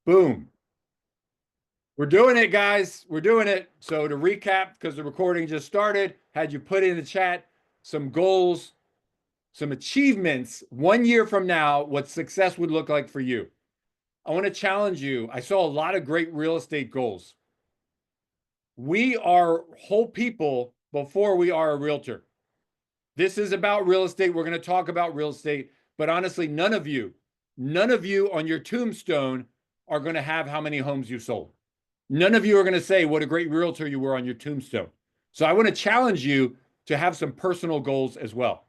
Boom. We're doing it, guys. We're doing it. So to recap, because the recording just started, had you put in the chat some goals, some achievements 1 year from now, what success would look like for you. I want to challenge you. I saw a lot of great real estate goals. We are whole people before we are a realtor. This is about real estate. We're going to talk about real estate, but honestly, none of you on your tombstone are going to have how many homes you sold. None of you are going to say what a great realtor you were on your tombstone. So I want to challenge you to have some personal goals as well.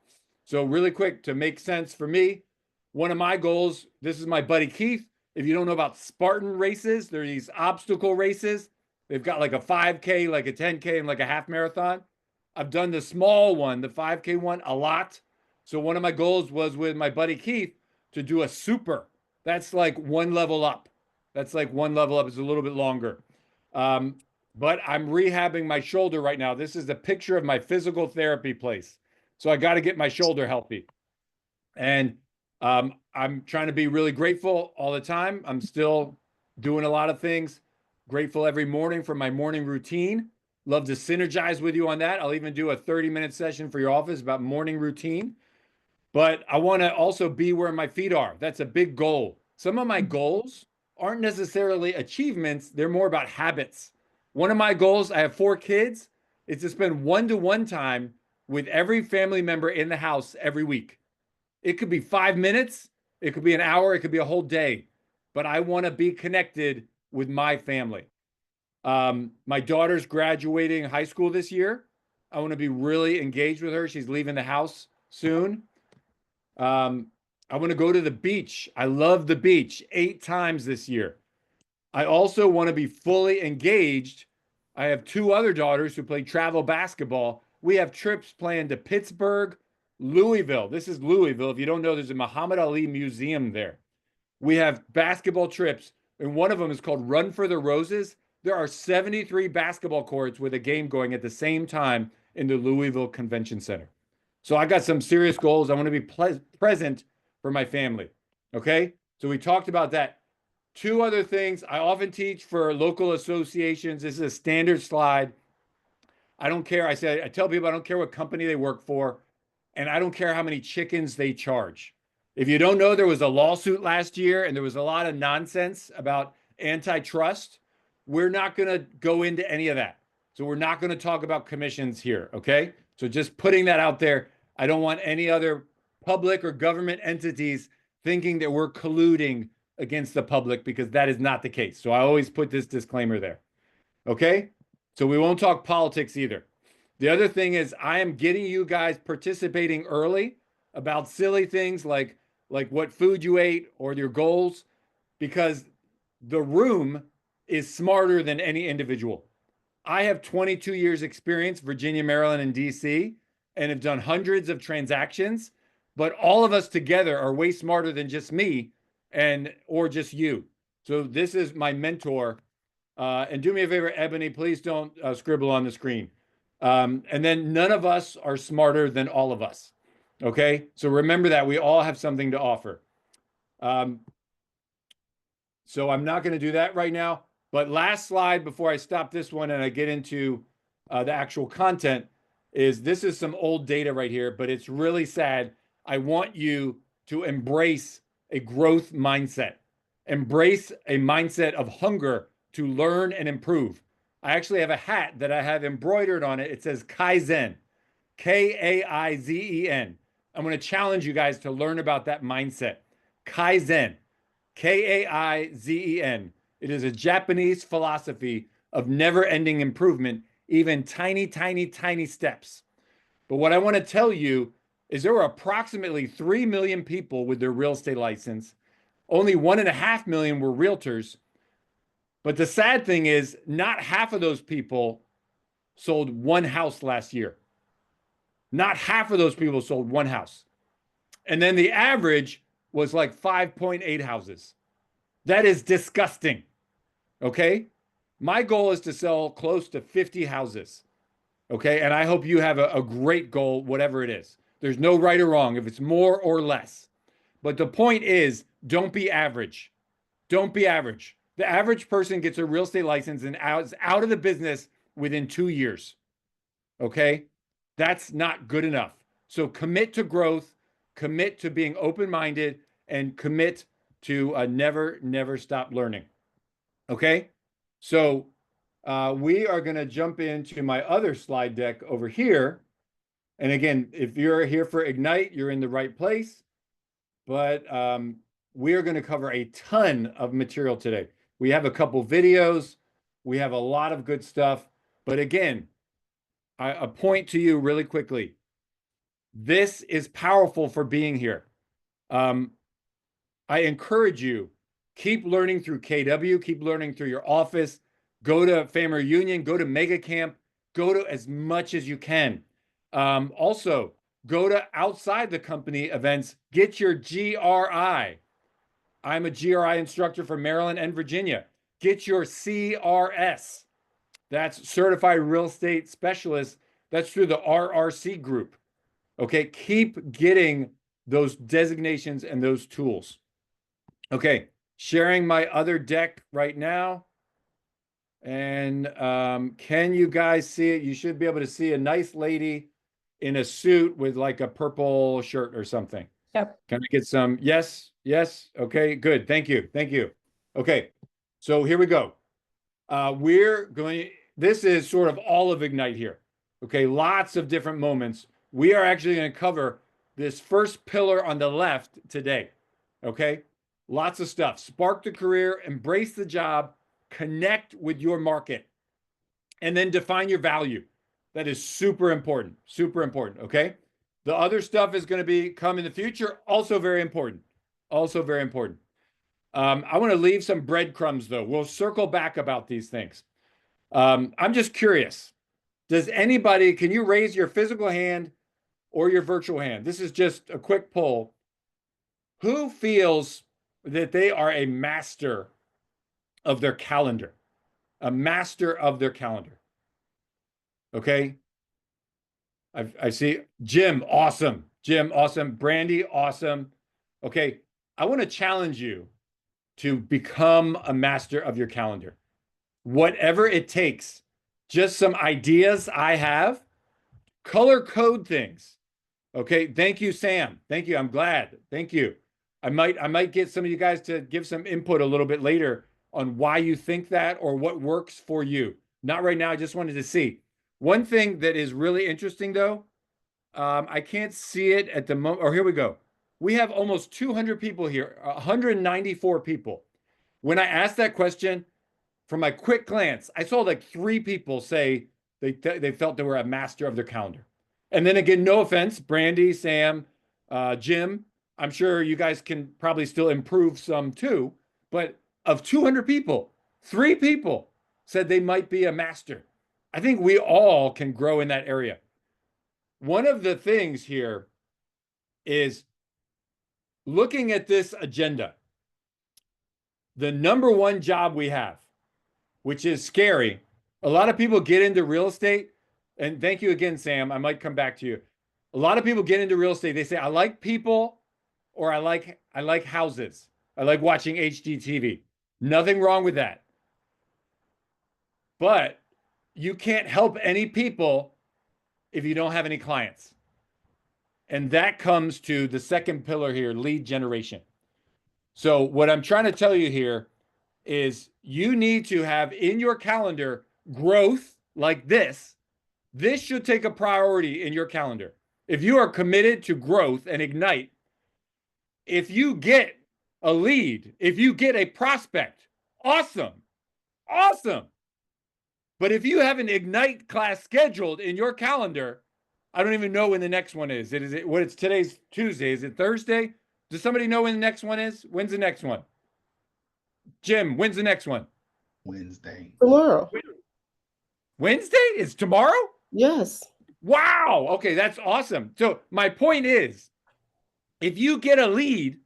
So really quick, to make sense for me, one of my goals, this is my buddy Keith. If you don't know about Spartan races, there are these obstacle races. They've got like a 5K, like a 10K, and like a half marathon. I've done the small one, the 5K one, a lot. So one of my goals was with my buddy Keith to do a super. That's like one level up. That's like one level up. It's a little bit longer. But I'm rehabbing my shoulder right now. This is a picture of my physical therapy place. So I got to get my shoulder healthy. And I'm trying to be really grateful all the time. I'm still doing a lot of things. Grateful every morning for my morning routine. Love to synergize with you on that. I'll even do a 30-minute session for your office about morning routine. But I want to also be where my feet are. That's a big goal. Some of my goals aren't necessarily achievements, they're more about habits. One of my goals, I have 4 kids, is to spend one-to-one time with every family member in the house every week. It could be 5 minutes, it could be an hour, it could be a whole day, but I want to be connected with my family. My daughter's graduating high school this year. I want to be really engaged with her. She's leaving the house soon. I want to go to the beach. I love the beach 8 times this year. I also want to be fully engaged. I have 2 other daughters who play travel basketball. We have trips planned to Pittsburgh, Louisville. This is Louisville. If you don't know, there's a Muhammad Ali museum there. We have basketball trips, and one of them is called Run for the Roses. There are 73 basketball courts with a game going at the same time in the Louisville Convention Center. So I got some serious goals. I want to be present for my family. Okay. So we talked about that. 2 other things. I often teach for local associations. This is a standard slide. I don't care. I tell people I don't care what company they work for, and I don't care how many chickens they charge. If you don't know, there was a lawsuit last year and there was a lot of nonsense about antitrust. We're not going to go into any of that. So we're not going to talk about commissions here. Okay. So just putting that out there. I don't want any other public or government entities thinking that we're colluding against the public, because that is not the case. So I always put this disclaimer there. Okay. So we won't talk politics either. The other thing is I am getting you guys participating early about silly things like what food you ate or your goals, because the room is smarter than any individual. I have 22 years experience, Virginia, Maryland, and DC, and have done hundreds of transactions, but all of us together are way smarter than just me or just you. So this is my mentor. And do me a favor, Ebony, please don't scribble on the screen. And then none of us are smarter than all of us. Okay. So remember that we all have something to offer. So I'm not going to do that right now. But last slide before I stop this one and I get into the actual content is this is some old data right here, but it's really sad. I want you to embrace a growth mindset, embrace a mindset of hunger to learn and improve. I actually have a hat that I have embroidered on it. It says Kaizen, Kaizen. I'm going to challenge you guys to learn about that mindset. Kaizen, Kaizen. It is a Japanese philosophy of never-ending improvement, even tiny, tiny, tiny steps. But what I want to tell you is there were approximately 3 million people with their real estate license. Only 1.5 million were realtors. But the sad thing is, not half of those people sold one house last year. Not half of those people sold one house. And then the average was like 5.8 houses. That is disgusting. Okay. My goal is to sell close to 50 houses. Okay. And I hope you have a great goal, whatever it is. There's no right or wrong if it's more or less. But the point is, don't be average. Don't be average. The average person gets a real estate license and is out of the business within 2 years. Okay. That's not good enough. So commit to growth, commit to being open-minded, and commit to never stop learning. Okay. So we are going to jump into my other slide deck over here. And again, if you're here for Ignite, you're in the right place. But we are going to cover a ton of material today. We have a couple videos. We have a lot of good stuff. But again, I point to you really quickly. This is powerful for being here. I encourage you, keep learning through KW, keep learning through your office, go to Family Reunion, go to Mega Camp, go to as much as you can. Also, go to outside the company events, get your GRI. I'm a GRI instructor for Maryland and Virginia. Get your CRS. That's Certified Real Estate Specialist. That's through the RRC group. Okay, keep getting those designations and those tools. Okay, sharing my other deck right now. And can you guys see it? You should be able to see a nice lady in a suit with like a purple shirt or something. Yep. Can I get some? Yes, yes. Okay, good. Thank you. Thank you. Okay, so here we go. This is sort of all of Ignite here. Okay, lots of different moments. We are actually going to cover this first pillar on the left today. Okay, lots of stuff. Spark the career, embrace the job, connect with your market, and then define your value. That is super important, okay? The other stuff is going to come in the future, also very important, I want to leave some breadcrumbs, though. We'll circle back about these things. I'm just curious. Can you raise your physical hand or your virtual hand? This is just a quick poll. Who feels that they are a master of their calendar? A master of their calendar. Okay. I see Jim, awesome. Jim, awesome. Brandy, awesome. Okay. I want to challenge you to become a master of your calendar. Whatever it takes, just some ideas I have, color code things. Okay. Thank you, Sam. Thank you. I'm glad. Thank you. I might get some of you guys to give some input a little bit later on why you think that or what works for you. Not right now. I just wanted to see. One thing that is really interesting, though, I can't see it at the moment. Or here we go. We have almost 200 people here, 194 people. When I asked that question, from my quick glance, I saw like 3 people say they felt they were a master of their calendar. And then again, no offense, Brandy, Sam, Jim, I'm sure you guys can probably still improve some too. But of 200 people, 3 people said they might be a master. I think we all can grow in that area. One of the things here is looking at this agenda. The number one job we have, which is scary. A lot of people get into real estate, and thank you again, Sam. I might come back to you. A lot of people get into real estate. They say, I like people, or I like houses. I like watching HGTV. Nothing wrong with that. But you can't help any people if you don't have any clients. And that comes to the second pillar here, lead generation. So what I'm trying to tell you here is you need to have in your calendar growth like this. This should take a priority in your calendar. If you are committed to growth and Ignite, if you get a lead, if you get a prospect, awesome. But if you have an Ignite class scheduled in your calendar, I don't even know when the next one is. It's today's Tuesday. Is it Thursday? Does somebody know when the next one is? When's the next one? Jim, when's the next one? Wednesday. Tomorrow. Wednesday? Is tomorrow? Yes. Wow. Okay, that's awesome. So my point is, if you get a lead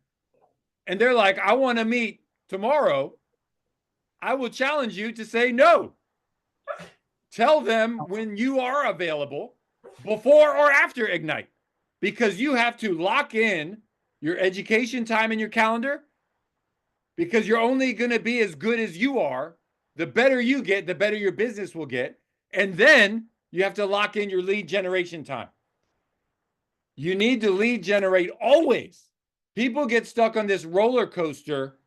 and they're like, I want to meet tomorrow, I will challenge you to say no. Tell them when you are available, before or after Ignite, because you have to lock in your education time in your calendar, because you're only going to be as good as you are. The better you get, the better your business will get. And then you have to lock in your lead generation time. You need to lead generate always. People get stuck on this roller coaster,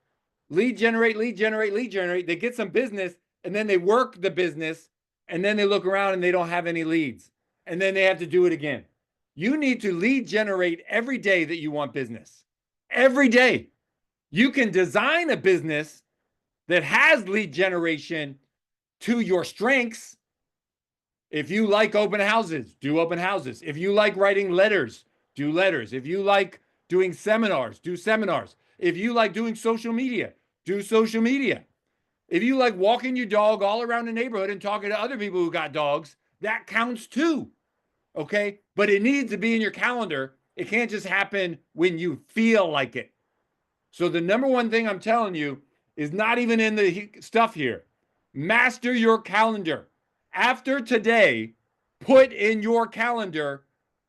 lead generate, lead generate, lead generate. They get some business and then they work the business and then they look around and they don't have any leads. And then they have to do it again. You need to lead generate every day that you want business. Every day. You can design a business that has lead generation to your strengths. If you like open houses, do open houses. If you like writing letters, do letters. If you like doing seminars, do seminars. If you like doing social media, do social media. If you like walking your dog all around the neighborhood and talking to other people who got dogs, that counts too. Okay? But it needs to be in your calendar. It can't just happen when you feel like it. So the number one thing I'm telling you is not even in the stuff here. Master your calendar. After today, put in your calendar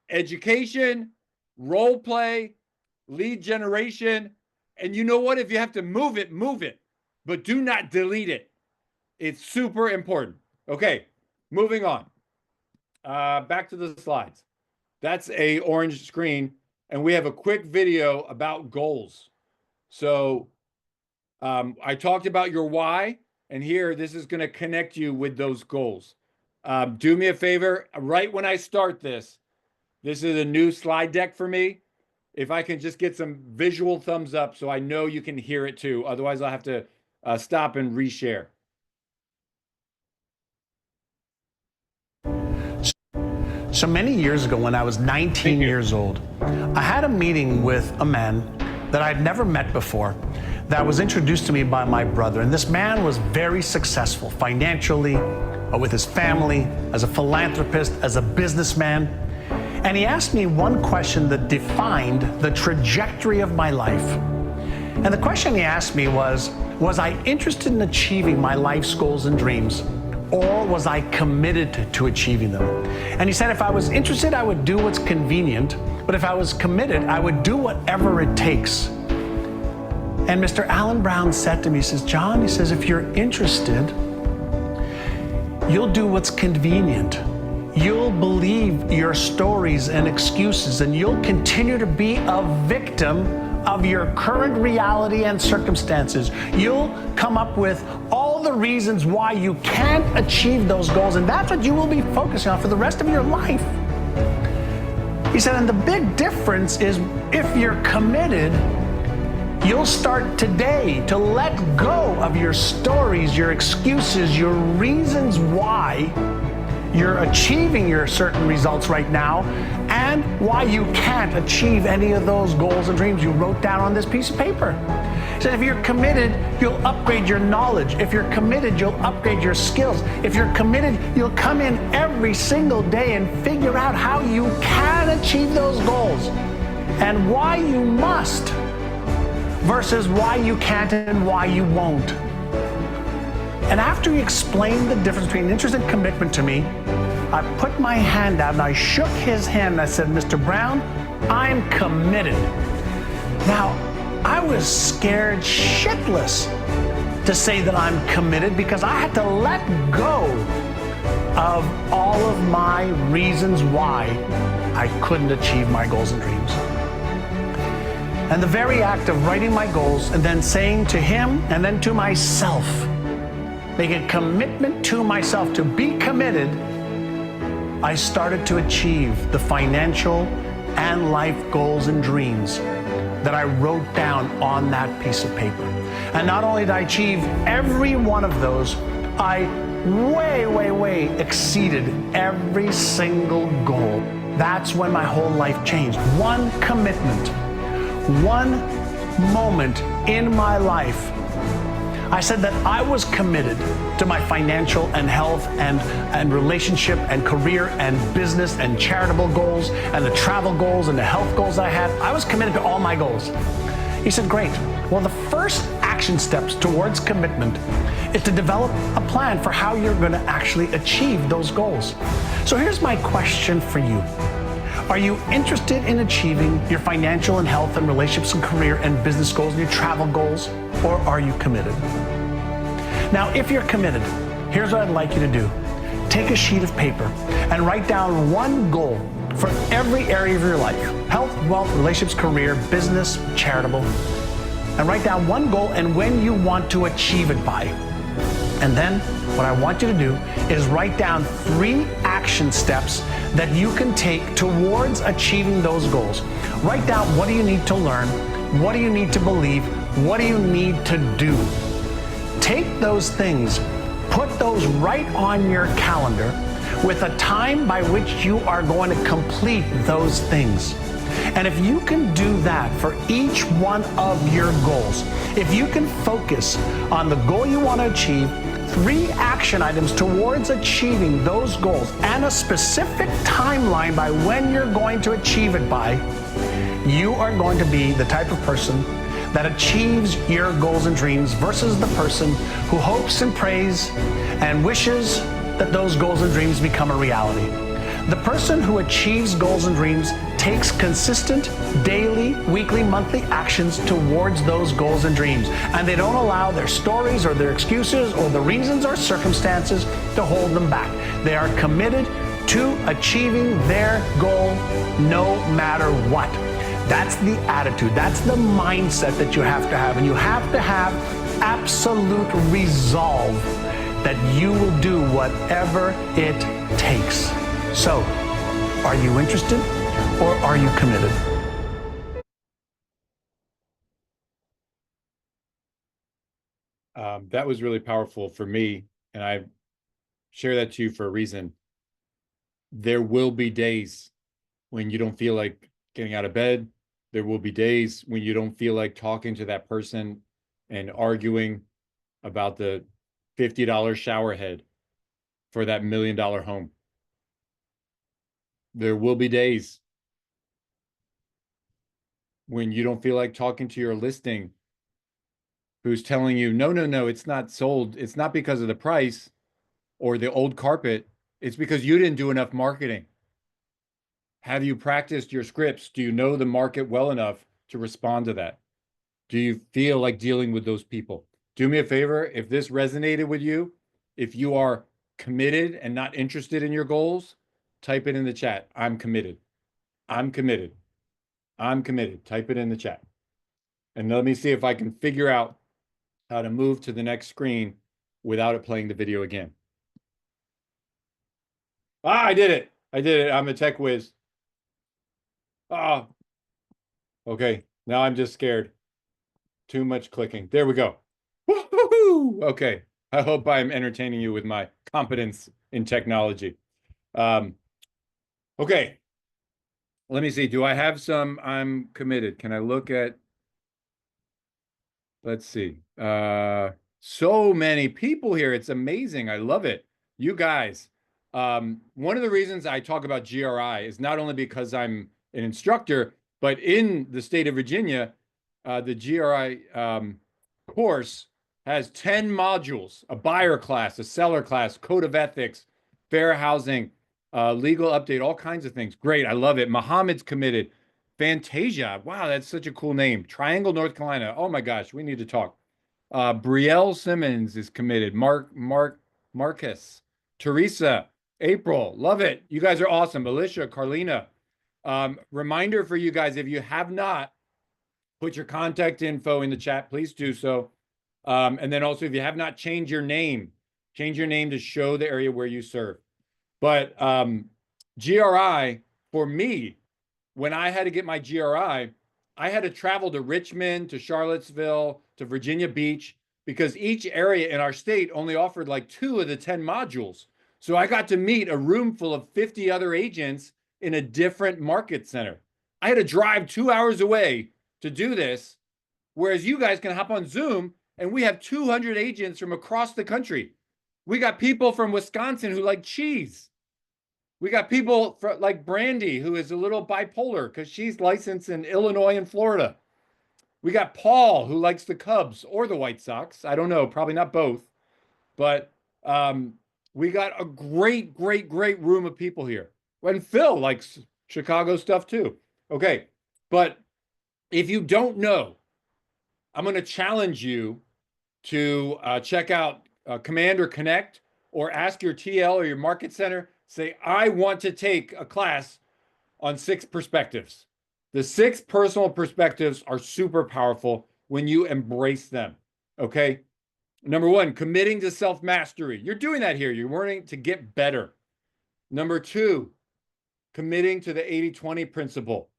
education, role play, lead generation. And you know what? If you have to move it, but do not delete it. It's super important. Okay, moving on. Back to the slides. That's a orange screen. And we have a quick video about goals. So I talked about your why, and here, this is going to connect you with those goals. Do me a favor, right when I start this is a new slide deck for me. If I can just get some visual thumbs up so I know you can hear it too. Otherwise, I'll have to stop and reshare. So many years ago, when I was 19 years old, I had a meeting with a man that I'd never met before, that was introduced to me by my brother. And this man was very successful financially, with his family, as a philanthropist, as a businessman. And he asked me one question that defined the trajectory of my life. And the question he asked me was I interested in achieving my life's goals and dreams, or was I committed to achieving them? And he said, if I was interested, I would do what's convenient, but if I was committed, I would do whatever it takes. And Mr. Alan Brown said to me, he says, John, he says, if you're interested, you'll do what's convenient. You'll believe your stories and excuses, and you'll continue to be a victim of your current reality and circumstances. You'll come up with all the reasons why you can't achieve those goals, and that's what you will be focusing on for the rest of your life. He said, and the big difference is if you're committed, you'll start today to let go of your stories, your excuses, your reasons why you're achieving your certain results right now, and why you can't achieve any of those goals and dreams you wrote down on this piece of paper. He said, if you're committed, you'll upgrade your knowledge. If you're committed, you'll upgrade your skills. If you're committed, you'll come in every single day and figure out how you can achieve those goals and why you must versus why you can't and why you won't. And after he explained the difference between interest and commitment to me, I put my hand out and I shook his hand and I said, Mr. Brown, I'm committed. Now, I was scared shitless to say that I'm committed because I had to let go of all of my reasons why I couldn't achieve my goals and dreams. And the very act of writing my goals and then saying to him and then to myself, making a commitment to myself to be committed, I started to achieve the financial and life goals and dreams that I wrote down on that piece of paper. And not only did I achieve every one of those, I way exceeded every single goal. That's when my whole life changed. One commitment, one moment in my life, I said that I was committed to my financial and health and relationship and career and business and charitable goals and the travel goals and the health goals I had. I was committed to all my goals. He said, great. Well, the first action steps towards commitment is to develop a plan for how you're going to actually achieve those goals. So here's my question for you. Are you interested in achieving your financial and health and relationships and career and business goals and your travel goals? or are you committed? Now, if you're committed, here's what I'd like you to do. Take a sheet of paper and write down one goal for every area of your life: health, wealth, relationships, career, business, charitable. And write down one goal and when you want to achieve it by. And then what I want you to do is write down 3 action steps that you can take towards achieving those goals. Write down, what do you need to learn? What do you need to believe? What do you need to do? Take those things, put those right on your calendar with a time by which you are going to complete those things. And if you can do that for each one of your goals, if you can focus on the goal you want to achieve, 3 action items towards achieving those goals, and a specific timeline by when you're going to achieve it by, you are going to be the type of person that achieves your goals and dreams versus the person who hopes and prays and wishes that those goals and dreams become a reality. The person who achieves goals and dreams takes consistent daily, weekly, monthly actions towards those goals and dreams. And they don't allow their stories or their excuses or the reasons or circumstances to hold them back. They are committed to achieving their goal no matter what. That's the attitude. That's the mindset that you have to have. And you have to have absolute resolve that you will do whatever it takes. So, are you interested or are you committed? That was really powerful for me, and I share that to you for a reason. There will be days when you don't feel like getting out of bed. There will be days when you don't feel like talking to that person and arguing about the $50 shower head for that $1 million home. There will be days when you don't feel like talking to your listing who's telling you, no, it's not sold. It's not because of the price or the old carpet. It's because you didn't do enough marketing. Have you practiced your scripts? Do you know the market well enough to respond to that? Do you feel like dealing with those people? Do me a favor. If this resonated with you, if you are committed and not interested in your goals, type it in the chat. I'm committed. I'm committed. I'm committed. Type it in the chat. And let me see if I can figure out how to move to the next screen without it playing the video again. I did it. I did it. I'm a tech whiz. Okay. Now I'm just scared. Too much clicking. There we go. Woo-hoo-hoo! Okay. I hope I'm entertaining you with my competence in technology. Okay. Let me see. Do I have some? I'm committed. Can I look at? Let's see. So many people here. It's amazing. I love it. You guys. One of the reasons I talk about GRI is not only because I'm an instructor, but in the state of Virginia, the GRI course has 10 modules: a buyer class, a seller class, code of ethics, fair housing, legal update, all kinds of things. Great. I love it. Mohammed's committed. Fantasia. Wow, that's such a cool name. Triangle, North Carolina. Oh my gosh, we need to talk. Brielle Simmons is committed. Marcus, Teresa, April. Love it. You guys are awesome. Alicia, Carlina. Reminder for you guys, if you have not put your contact info in the chat, please do so. And then also, if you have not changed your name, change your name to show the area where you serve. But GRI, for me, when I had to get my GRI, I had to travel to Richmond, to Charlottesville, to Virginia Beach, because each area in our state only offered like 2 of the 10 modules. So I got to meet a room full of 50 other agents in a different market center. I had to drive 2 hours away to do this, whereas you guys can hop on Zoom and we have 200 agents from across the country. We got people from Wisconsin who like cheese. We got people like Brandy, who is a little bipolar because she's licensed in Illinois and Florida. We got Paul, who likes the Cubs or the White Sox. I don't know, probably not both. But we got a great room of people here. And Phil likes Chicago stuff too. Okay, but if you don't know I'm going to challenge you to check out Command or Connect, or ask your TL or your market center, say, I want to take a class on 6 perspectives. The 6 personal perspectives are super powerful when you embrace them. Okay. Number 1, committing to self-mastery. You're doing that here. You're learning to get better. Number 2, committing to the 80-20 principle.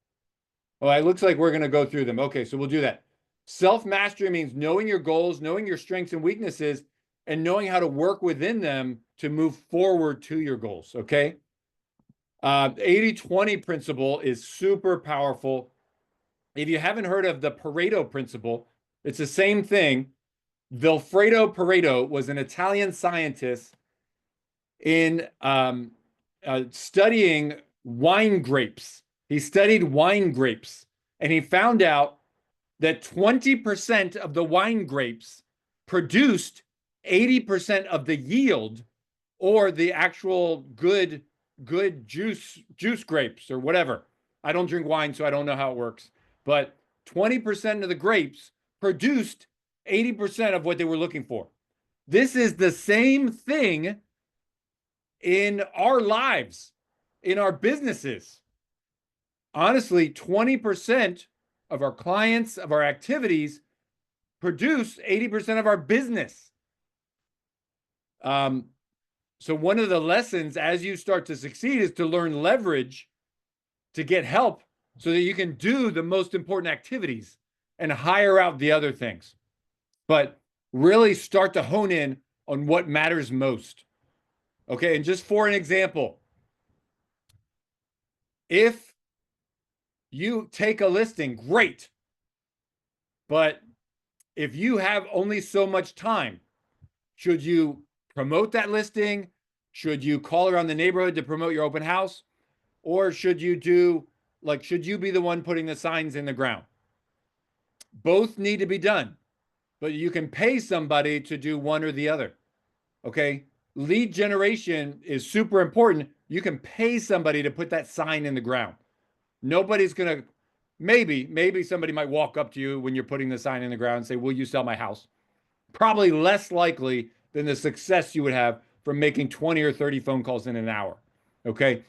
Oh, it looks like we're going to go through them. Okay, so we'll do that. Self-mastery means knowing your goals, knowing your strengths and weaknesses, and knowing how to work within them to move forward to your goals, okay? 80-20 principle is super powerful. If you haven't heard of the Pareto principle, it's the same thing. Vilfredo Pareto was an Italian scientist in studying wine grapes. He studied wine grapes, and he found out that 20% of the wine grapes produced 80% of the yield, or the actual good juice grapes or whatever. I don't drink wine, so I don't know how it works. But 20% of the grapes produced 80% of what they were looking for. This is the same thing in our lives, in our businesses. Honestly, 20% of our clients, of our activities, produce 80% of our business. So one of the lessons as you start to succeed is to learn leverage, to get help so that you can do the most important activities and hire out the other things. But really start to hone in on what matters most. Okay, and just for an example, if you take a listing, great. But if you have only so much time, should you promote that listing? Should you call around the neighborhood to promote your open house? Or should you should you be the one putting the signs in the ground? Both need to be done, but you can pay somebody to do one or the other. Okay. Lead generation is super important. You can pay somebody to put that sign in the ground. Nobody's going to, maybe somebody might walk up to you when you're putting the sign in the ground and say, will you sell my house? Probably less likely than the success you would have from making 20 or 30 phone calls in an hour. Okay.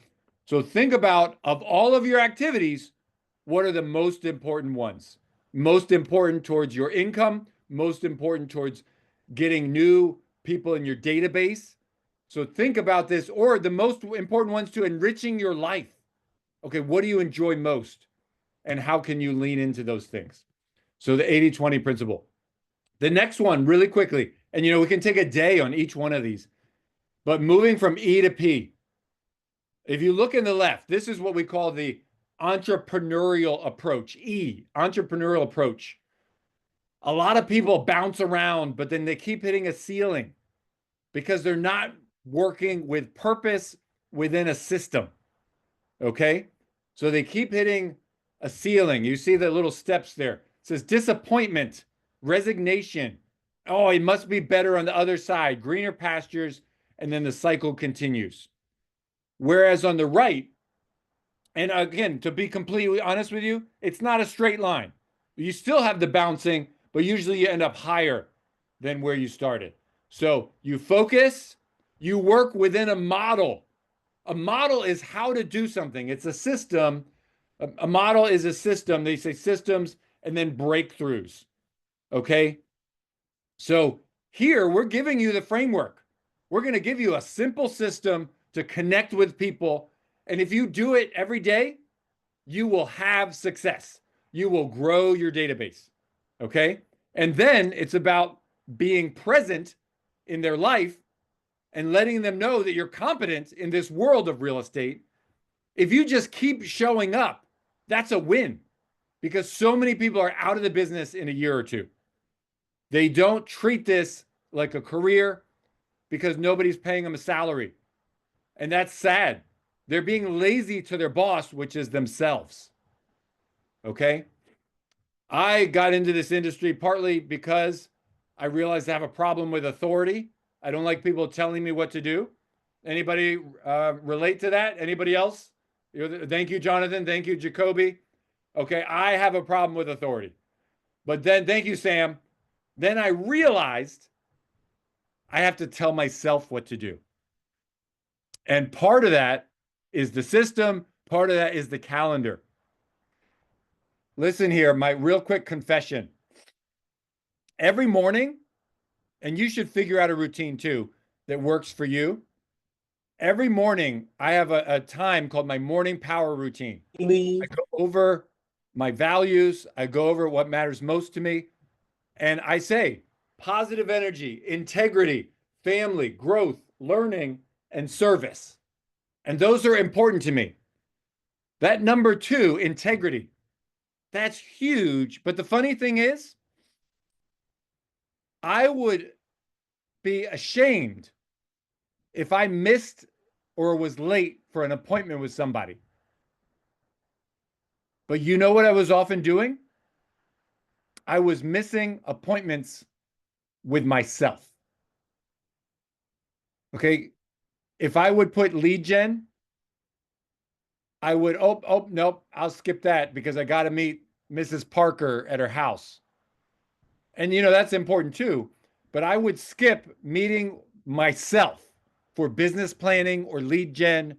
So think about, of all of your activities, what are the most important ones? Most important towards your income, most important towards getting new people in your database. So think about this, or the most important ones to enriching your life. Okay, what do you enjoy most? And how can you lean into those things? So the 80-20 principle. The next one, really quickly, and we can take a day on each one of these, but moving from E to P. If you look in the left, this is what we call the entrepreneurial approach, E, entrepreneurial approach. A lot of people bounce around, but then they keep hitting a ceiling because they're not working with purpose within a system. Okay? So they keep hitting a ceiling. You see the little steps there. It says disappointment, resignation. Oh, it must be better on the other side, greener pastures, and then the cycle continues. Whereas on the right, and again, to be completely honest with you, it's not a straight line. You still have the bouncing, but usually you end up higher than where you started. So you focus, you work within a model. A model is how to do something. It's a system. A model is a system. They say systems and then breakthroughs. Okay? So here we're giving you the framework. We're going to give you a simple system to connect with people. And if you do it every day, you will have success. You will grow your database. Okay? And then it's about being present in their life and letting them know that you're competent in this world of real estate. If you just keep showing up, that's a win, because so many people are out of the business in a year or two. They don't treat this like a career because nobody's paying them a salary. And that's sad. They're being lazy to their boss, which is themselves. Okay? I got into this industry partly because I realized I have a problem with authority. I don't like people telling me what to do. Anybody relate to that? Anybody else? Thank you, Jonathan. Thank you, Jacoby. Okay, I have a problem with authority. But then, thank you, Sam. Then I realized I have to tell myself what to do. And part of that is the system, part of that is the calendar. Listen here, my real quick confession. Every morning, and you should figure out a routine too that works for you. Every morning, I have a time called my morning power routine. I go over my values, I go over what matters most to me, and I say positive energy, integrity, family, growth, learning, and service. And those are important to me. That number 2, integrity, that's huge. But the funny thing is, I would be ashamed if I missed or was late for an appointment with somebody. But you know what I was often doing? I was missing appointments with myself. Okay. If I would put lead gen, I would, nope, I'll skip that because I got to meet Mrs. Parker at her house. And, you know, that's important too. But I would skip meeting myself for business planning or lead gen.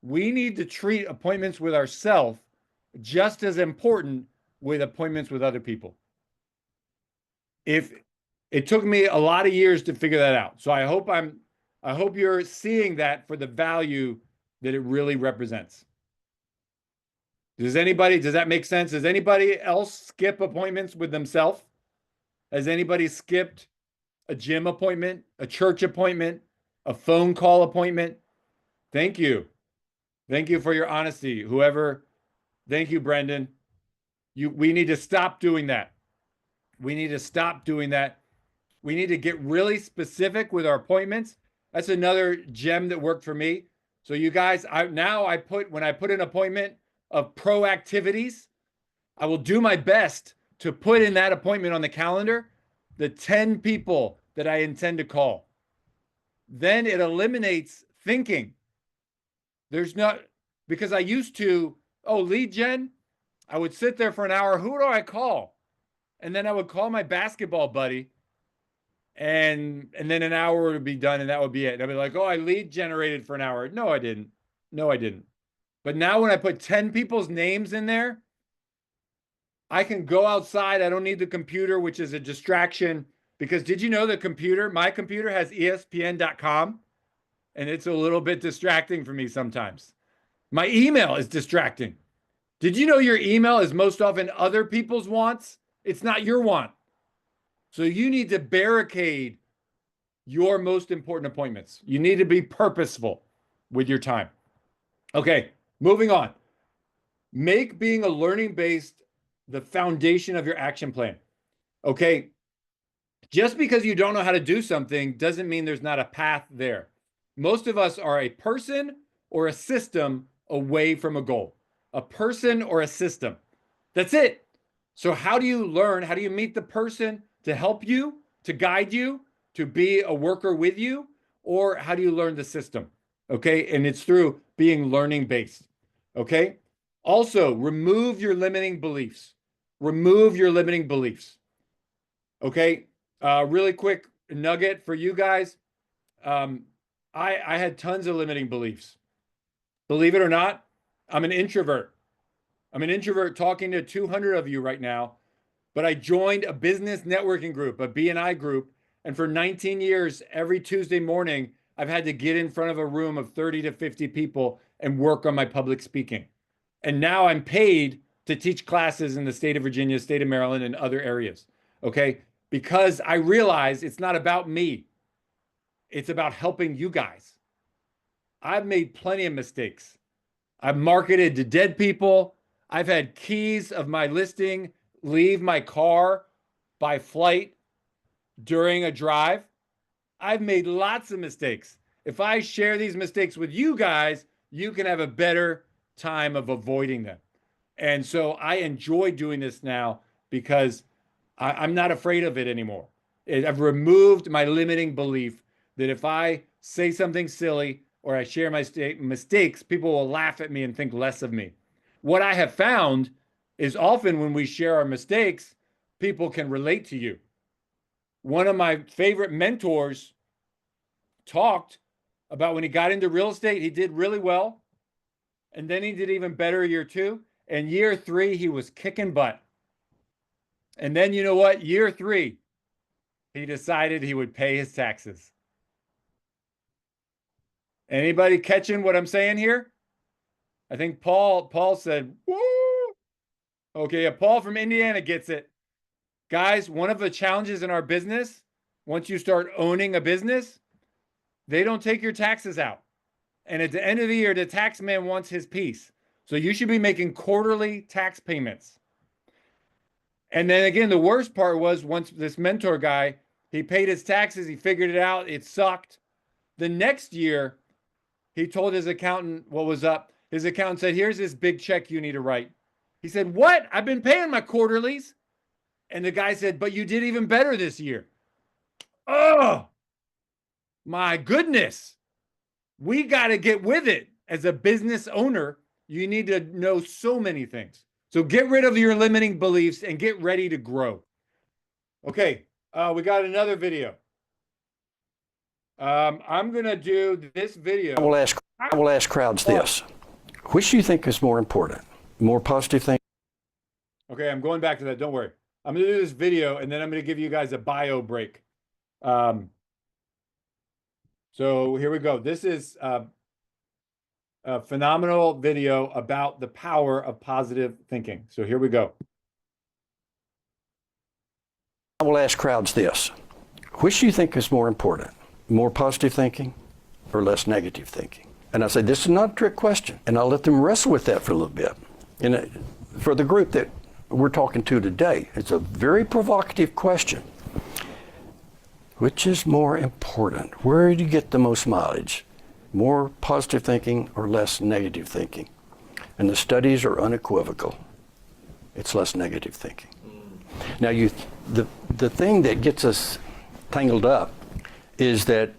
We need to treat appointments with ourselves just as important with appointments with other people. If it took me a lot of years to figure that out. So I hope you're seeing that for the value that it really represents. Does that make sense? Does anybody else skip appointments with themselves? Has anybody skipped a gym appointment, a church appointment, a phone call appointment? Thank you. Thank you for your honesty. Thank you, Brendan. We need to stop doing that. We need to stop doing that. We need to get really specific with our appointments. That's another gem that worked for me. So you guys, when I put an appointment of proactivities, I will do my best to put in that appointment on the calendar the 10 people that I intend to call. Then it eliminates thinking. Because I used to, lead gen, I would sit there for an hour. Who do I call? And then I would call my basketball buddy, and then an hour would be done, and that would be it. And I'd be like, I lead generated for an hour. No, I didn't. But now when I put 10 people's names in there, I can go outside. I don't need the computer, which is a distraction. Because did you know my computer has ESPN.com, and it's a little bit distracting for me sometimes. My email is distracting. Did you know your email is most often other people's wants? It's not your want. So you need to barricade your most important appointments. You need to be purposeful with your time. Okay, moving on. Make being a learning-based the foundation of your action plan. Okay, just because you don't know how to do something doesn't mean there's not a path there. Most of us are a person or a system away from a goal. A person or a system. That's it. So how do you learn? How do you meet the person to help you, to guide you, to be a worker with you? Or how do you learn the system? Okay, and it's through being learning-based. Okay, also remove your limiting beliefs. Okay, really quick nugget for you guys. I had tons of limiting beliefs. Believe it or not, I'm an introvert. I'm an introvert talking to 200 of you right now, but I joined a business networking group, a B&I group, and for 19 years, every Tuesday morning, I've had to get in front of a room of 30 to 50 people and work on my public speaking. And now I'm paid to teach classes in the state of Virginia, state of Maryland, and other areas, okay? Because I realize it's not about me. It's about helping you guys. I've made plenty of mistakes. I've marketed to dead people. I've had keys of my listing leave my car by flight during a drive. I've made lots of mistakes. If I share these mistakes with you guys, you can have a better time of avoiding them. And so I enjoy doing this now because I'm not afraid of it anymore. I've removed my limiting belief that if I say something silly or I share my mistakes, people will laugh at me and think less of me. What I have found is often when we share our mistakes, people can relate to you. One of my favorite mentors talked about when he got into real estate, he did really well. And then he did even better year 2. And year 3, he was kicking butt. And then you know what? Year 3, he decided he would pay his taxes. Anybody catching what I'm saying here? I think Paul said, woo. Okay, yeah, Paul from Indiana gets it. Guys, one of the challenges in our business, once you start owning a business, they don't take your taxes out. And at the end of the year, the tax man wants his piece. So you should be making quarterly tax payments. And then again, the worst part was once this mentor guy, he paid his taxes, he figured it out, it sucked. The next year, he told his accountant what was up. His accountant said, here's this big check you need to write. He said, what? I've been paying my quarterlies. And the guy said, but you did even better this year. Oh, my goodness. We got to get with it. As a business owner, you need to know so many things. So get rid of your limiting beliefs and get ready to grow. Okay, we got another video. I'm going to do this video. I will ask crowds this. Which do you think is more important? More positive thing? Okay, I'm going back to that. Don't worry. I'm going to do this video, and then I'm going to give you guys a bio break. So here we go. This is a phenomenal video about the power of positive thinking. So here we go. I will ask crowds this. Which do you think is more important? More positive thinking or less negative thinking? And I say, this is not a trick question. And I'll let them wrestle with that for a little bit. And for the group that we're talking to today, it's a very provocative question. Which is more important? Where do you get the most mileage? More positive thinking or less negative thinking? And the studies are unequivocal. It's less negative thinking. Now, the thing that gets us tangled up is that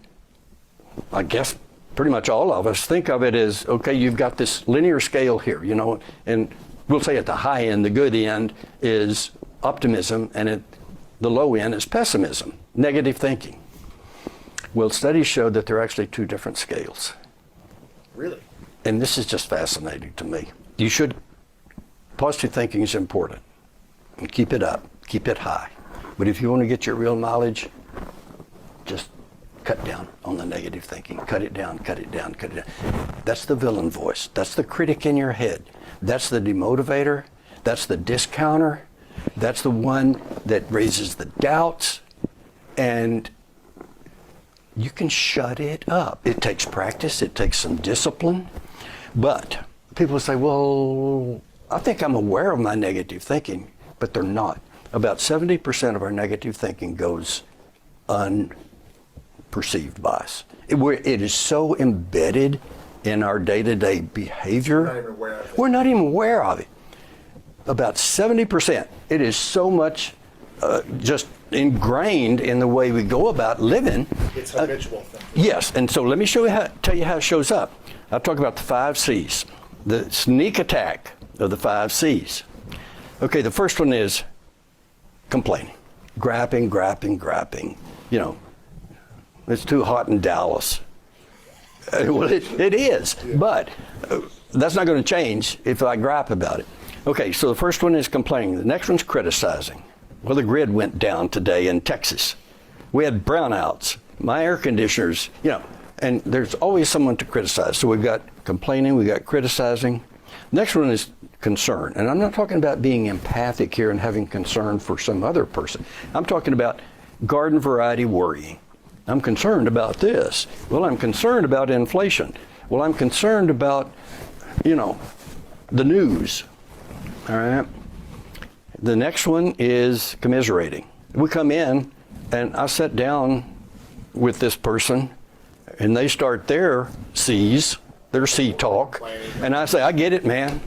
I guess pretty much all of us think of it as, okay, you've got this linear scale here, you know, and we'll say at the high end, the good end is optimism, and at the low end is pessimism, negative thinking. Well, studies show that they're actually two different scales. Really? And this is just fascinating to me. Positive thinking is important. And keep it up, keep it high. But if you want to get your real knowledge, just cut down on the negative thinking. Cut it down, cut it down, cut it down. That's the villain voice. That's the critic in your head. That's the demotivator. That's the discounter. That's the one that raises the doubts. And you can shut it up. It takes practice. It takes some discipline. But people say, well, I think I'm aware of my negative thinking, but they're not. About 70% of our negative thinking goes unperceived by us. It is so embedded in our day-to-day behavior. We're not even aware of it. About 70%. It is so much just ingrained in the way we go about living. It's habitual thing. Yes, and so let me tell you how it shows up. I'll talk about the 5 C's, the sneak attack of the 5 C's. Okay, the first one is complaining, grapping. You know, it's too hot in Dallas. Well, it is, but that's not going to change if I gripe about it. Okay, so the first one is complaining. The next one's criticizing. Well, the grid went down today in Texas. We had brownouts. My air conditioners, you know, and there's always someone to criticize. So we've got complaining, we've got criticizing. Next one is concern. And I'm not talking about being empathic here and having concern for some other person. I'm talking about garden variety worrying. I'm concerned about this. Well, I'm concerned about inflation. Well, I'm concerned about, you know, the news. All right. The next one is commiserating. We come in and I sit down with this person and they start their C's, their C talk. And I say, I get it, man.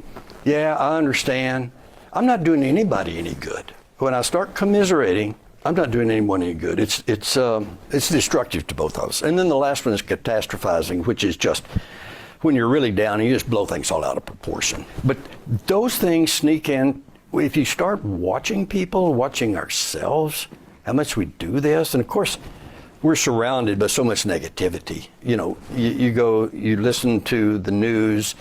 Yeah, I understand. I'm not doing anybody any good. When I start commiserating, I'm not doing anyone any good. It's destructive to both of us. And then the last one is catastrophizing, which is just when you're really down and you just blow things all out of proportion. But those things sneak in if you start watching people, watching ourselves, how much we do this, and of course, we're surrounded by so much negativity. You know, you go, you listen to the news,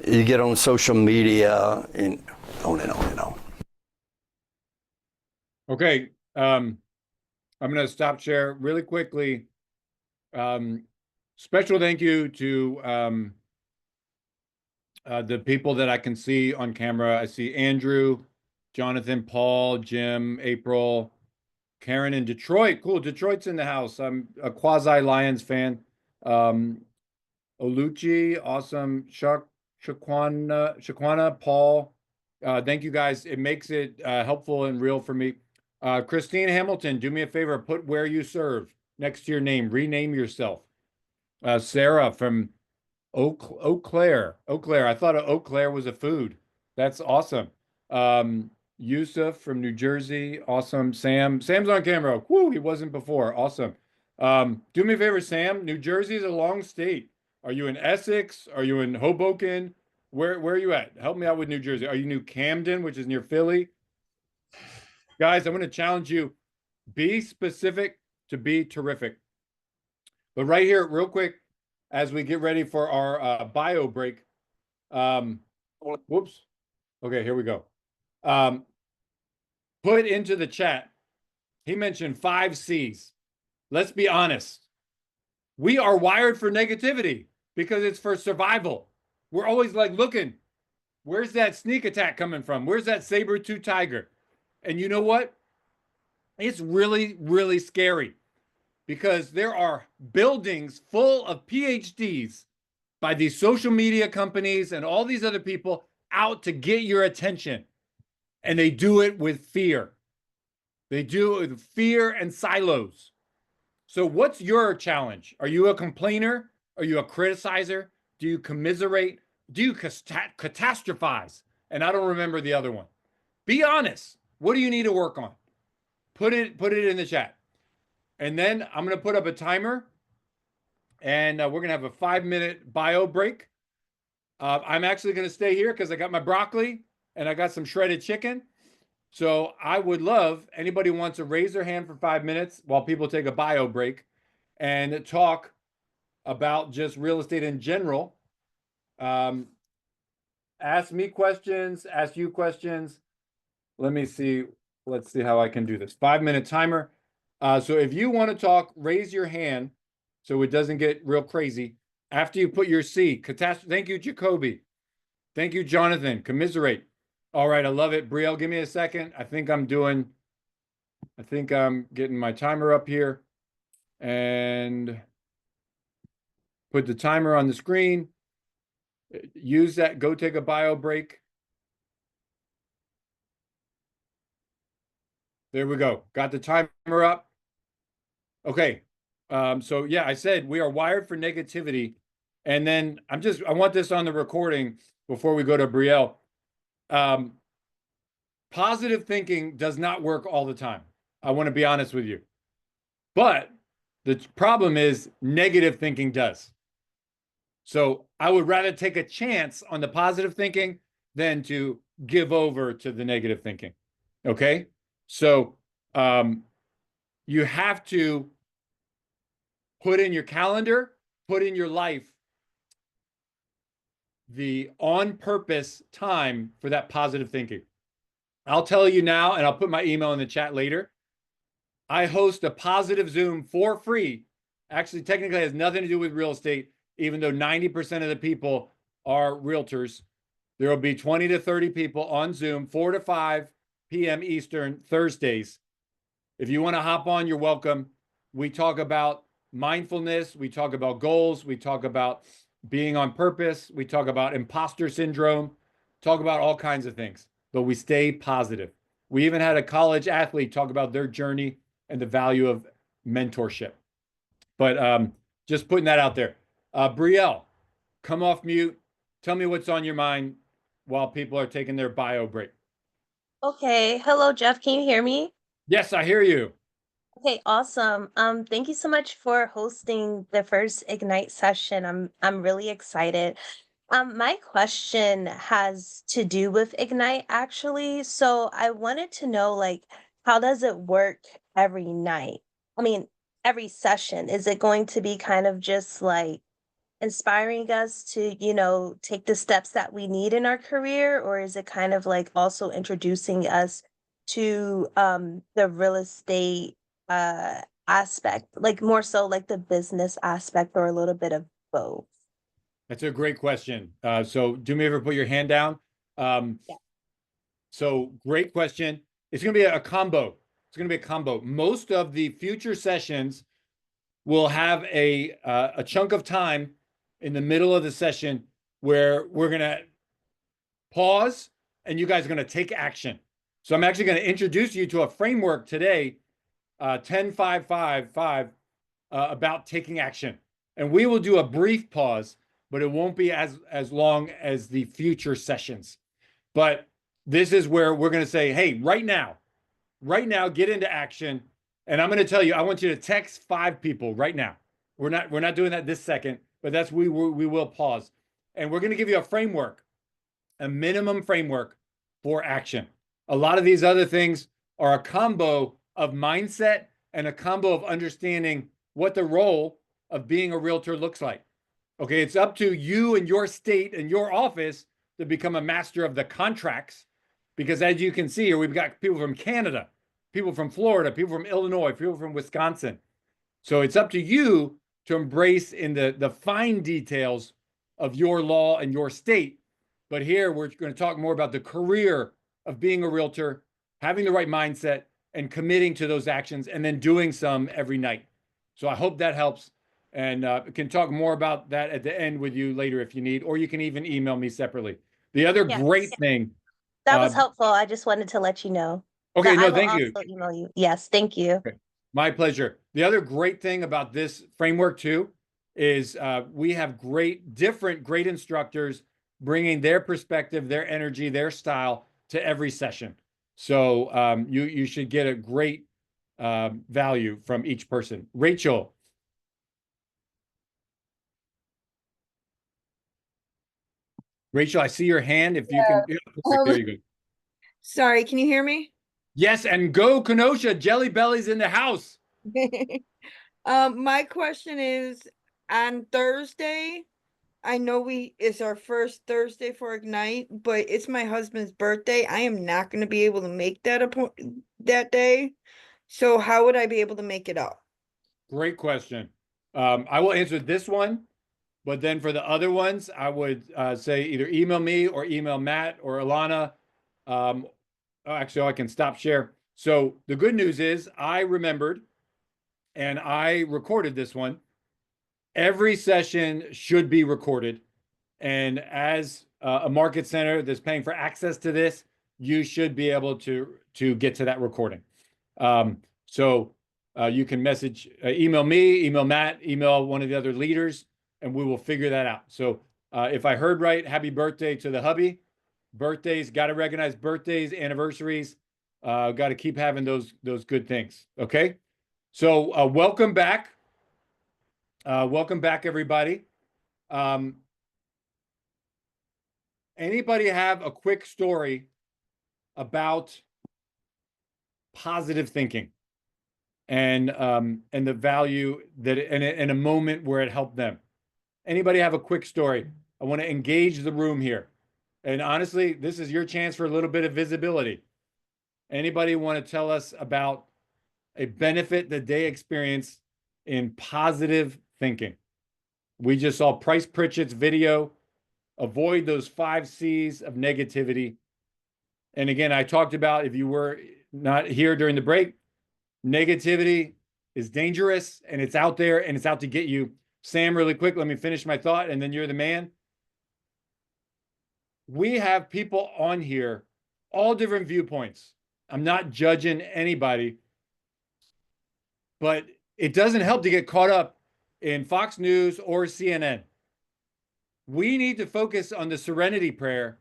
you get on social media, and on and on and on. Okay, I'm going to stop share really quickly. Special thank you to the people that I can see on camera. I see Andrew, Jonathan, Paul, Jim, April, Karen in Detroit. Cool, Detroit's in the house. I'm a quasi Lions fan. Oluchi, awesome. Shaquana, Paul. Thank you guys. It makes it helpful and real for me. Christine Hamilton, do me a favor, put where you serve next to your name, rename yourself. Sarah from Eau Claire. I thought Eau Claire was a food. That's awesome. Yusuf from New Jersey. Awesome. Sam's on camera. Whoo, he wasn't before. Awesome. Do me a favor, Sam. New Jersey is a long state. Are you in Essex? Are you in Hoboken? Where are you at? Help me out with New Jersey. Are you New Camden, which is near Philly? Guys, I'm going to challenge you. Be specific to be terrific. But right here, real quick, as we get ready for our bio break. Whoops. Okay, here we go. Put into the chat. He mentioned 5 C's. Let's be honest. We are wired for negativity because it's for survival. We're always like looking, where's that sneak attack coming from? Where's that saber-tooth tiger? And you know what? It's really, really scary because there are buildings full of PhDs by these social media companies and all these other people out to get your attention. And they do it with fear. They do it with fear and silos. So what's your challenge? Are you a complainer? Are you a criticizer? Do you commiserate? Do you catastrophize? And I don't remember the other one. Be honest. What do you need to work on? Put it in the chat. And then I'm going to put up a timer. And we're going to have a 5-minute bio break. I'm actually going to stay here because I got my broccoli and I got some shredded chicken. So I would love anybody who wants to raise their hand for 5 minutes while people take a bio break and talk about just real estate in general. Ask me questions, ask you questions. Let me see. Let's see how I can do this. 5-minute timer. So if you want to talk, raise your hand so it doesn't get real crazy. After you put your C, catastrophe. Thank you, Jacoby. Thank you, Jonathan. Commiserate. All right, I love it. Brielle, give me a second. I think I'm getting my timer up here and put the timer on the screen. Use that. Go take a bio break. There we go. Got the timer up. Okay. So yeah, I said we are wired for negativity. And then I want this on the recording before we go to Brielle. Positive thinking does not work all the time. I want to be honest with you. But the problem is negative thinking does. So I would rather take a chance on the positive thinking than to give over to the negative thinking. Okay? So you have to put in your calendar, put in your life the on purpose time for that positive thinking. I'll tell you now, and I'll put my email in the chat later. I host a positive Zoom for free. Actually, technically has nothing to do with real estate, even though 90% of the people are realtors. There will be 20 to 30 people on Zoom, 4 to 5 p.m. Eastern, Thursdays. If you want to hop on, you're welcome. We talk about mindfulness. We talk about goals. We talk about being on purpose. We talk about imposter syndrome, talk about all kinds of things, but we stay positive. We even had a college athlete talk about their journey and the value of mentorship. But just putting that out there. Brielle, come off mute. Tell me what's on your mind while people are taking their bio break. Okay. Hello, Jeff. Can you hear me? Yes, I hear you. Okay, awesome. Thank you so much for hosting the first Ignite session. I'm really excited. My question has to do with Ignite actually. So I wanted to know like how does it work every night? I mean, every session. Is it going to be kind of just like inspiring us to, take the steps that we need in our career, or is it kind of like also introducing us to the real estate aspect, like more so like the business aspect or a little bit of both? That's a great question. So do me a favor, put your hand down. Um, Yeah. so great question. It's going to be a combo. It's going to be a combo. Most of the future sessions will have a chunk of time in the middle of the session where we're going to pause and you guys are going to take action. So I'm actually going to introduce you to a framework today, 10-5-5-5, about taking action. And we will do a brief pause, but it won't be as long as the future sessions. But this is where we're going to say, hey, right now, get into action. And I'm going to tell you, I want you to text 5 people right now. We're not doing that this second, but that's we will pause. And we're going to give you a framework, a minimum framework for action. A lot of these other things are a combo of mindset and a combo of understanding what the role of being a realtor looks like. Okay, it's up to you and your state and your office to become a master of the contracts, because as you can see here, we've got people from Canada, people from Florida, people from Illinois, people from Wisconsin. So it's up to you to embrace in the fine details of your law and your state. But here we're going to talk more about the career of being a realtor, having the right mindset, and committing to those actions, and then doing some every night. So I hope that helps, and can talk more about that at the end with you later if you need, or you can even email me separately. The other Yes. great thing. That was helpful. I just wanted to let you know. Okay, But I no, will thank you. also email you. Yes, thank you. Okay. My pleasure. The other great thing about this framework too is we have different great instructors bringing their perspective, their energy, their style to every session. So you should get a great value from each person. Rachel. Rachel, I see your hand. If you can, yeah, perfect. There you go. Sorry, can you hear me? Yes, and go Kenosha. Jelly Belly's in the house. My question is on Thursday. I know it's our first Thursday for Ignite, but it's my husband's birthday. I am not going to be able to make that day. So how would I be able to make it up? Great question. I will answer this one, but then for the other ones, I would say either email me or email Matt or Alana. Actually, I can stop share. So the good news is I remembered and I recorded this one. Every session should be recorded. And as a market center that's paying for access to this, you should be able to get to that recording. So you can email me, email Matt, email one of the other leaders, and we will figure that out. So if I heard right, happy birthday to the hubby. Birthdays, got to recognize birthdays, anniversaries. Got to keep having those good things. Okay. So welcome back. Welcome back, everybody. Anybody have a quick story about positive thinking and the value that in a moment where it helped them? Anybody have a quick story? I want to engage the room here. And honestly, this is your chance for a little bit of visibility. Anybody want to tell us about a benefit that they experienced in positive thinking? We just saw Price Pritchett's video, avoid those 5 C's of negativity. And again, I talked about, if you were not here during the break, negativity is dangerous and it's out there and it's out to get you. Sam, really quick, let me finish my thought and then you're the man. We have people on here, all different viewpoints. I'm not judging anybody, but it doesn't help to get caught up in Fox News or CNN. We need to focus on the serenity prayer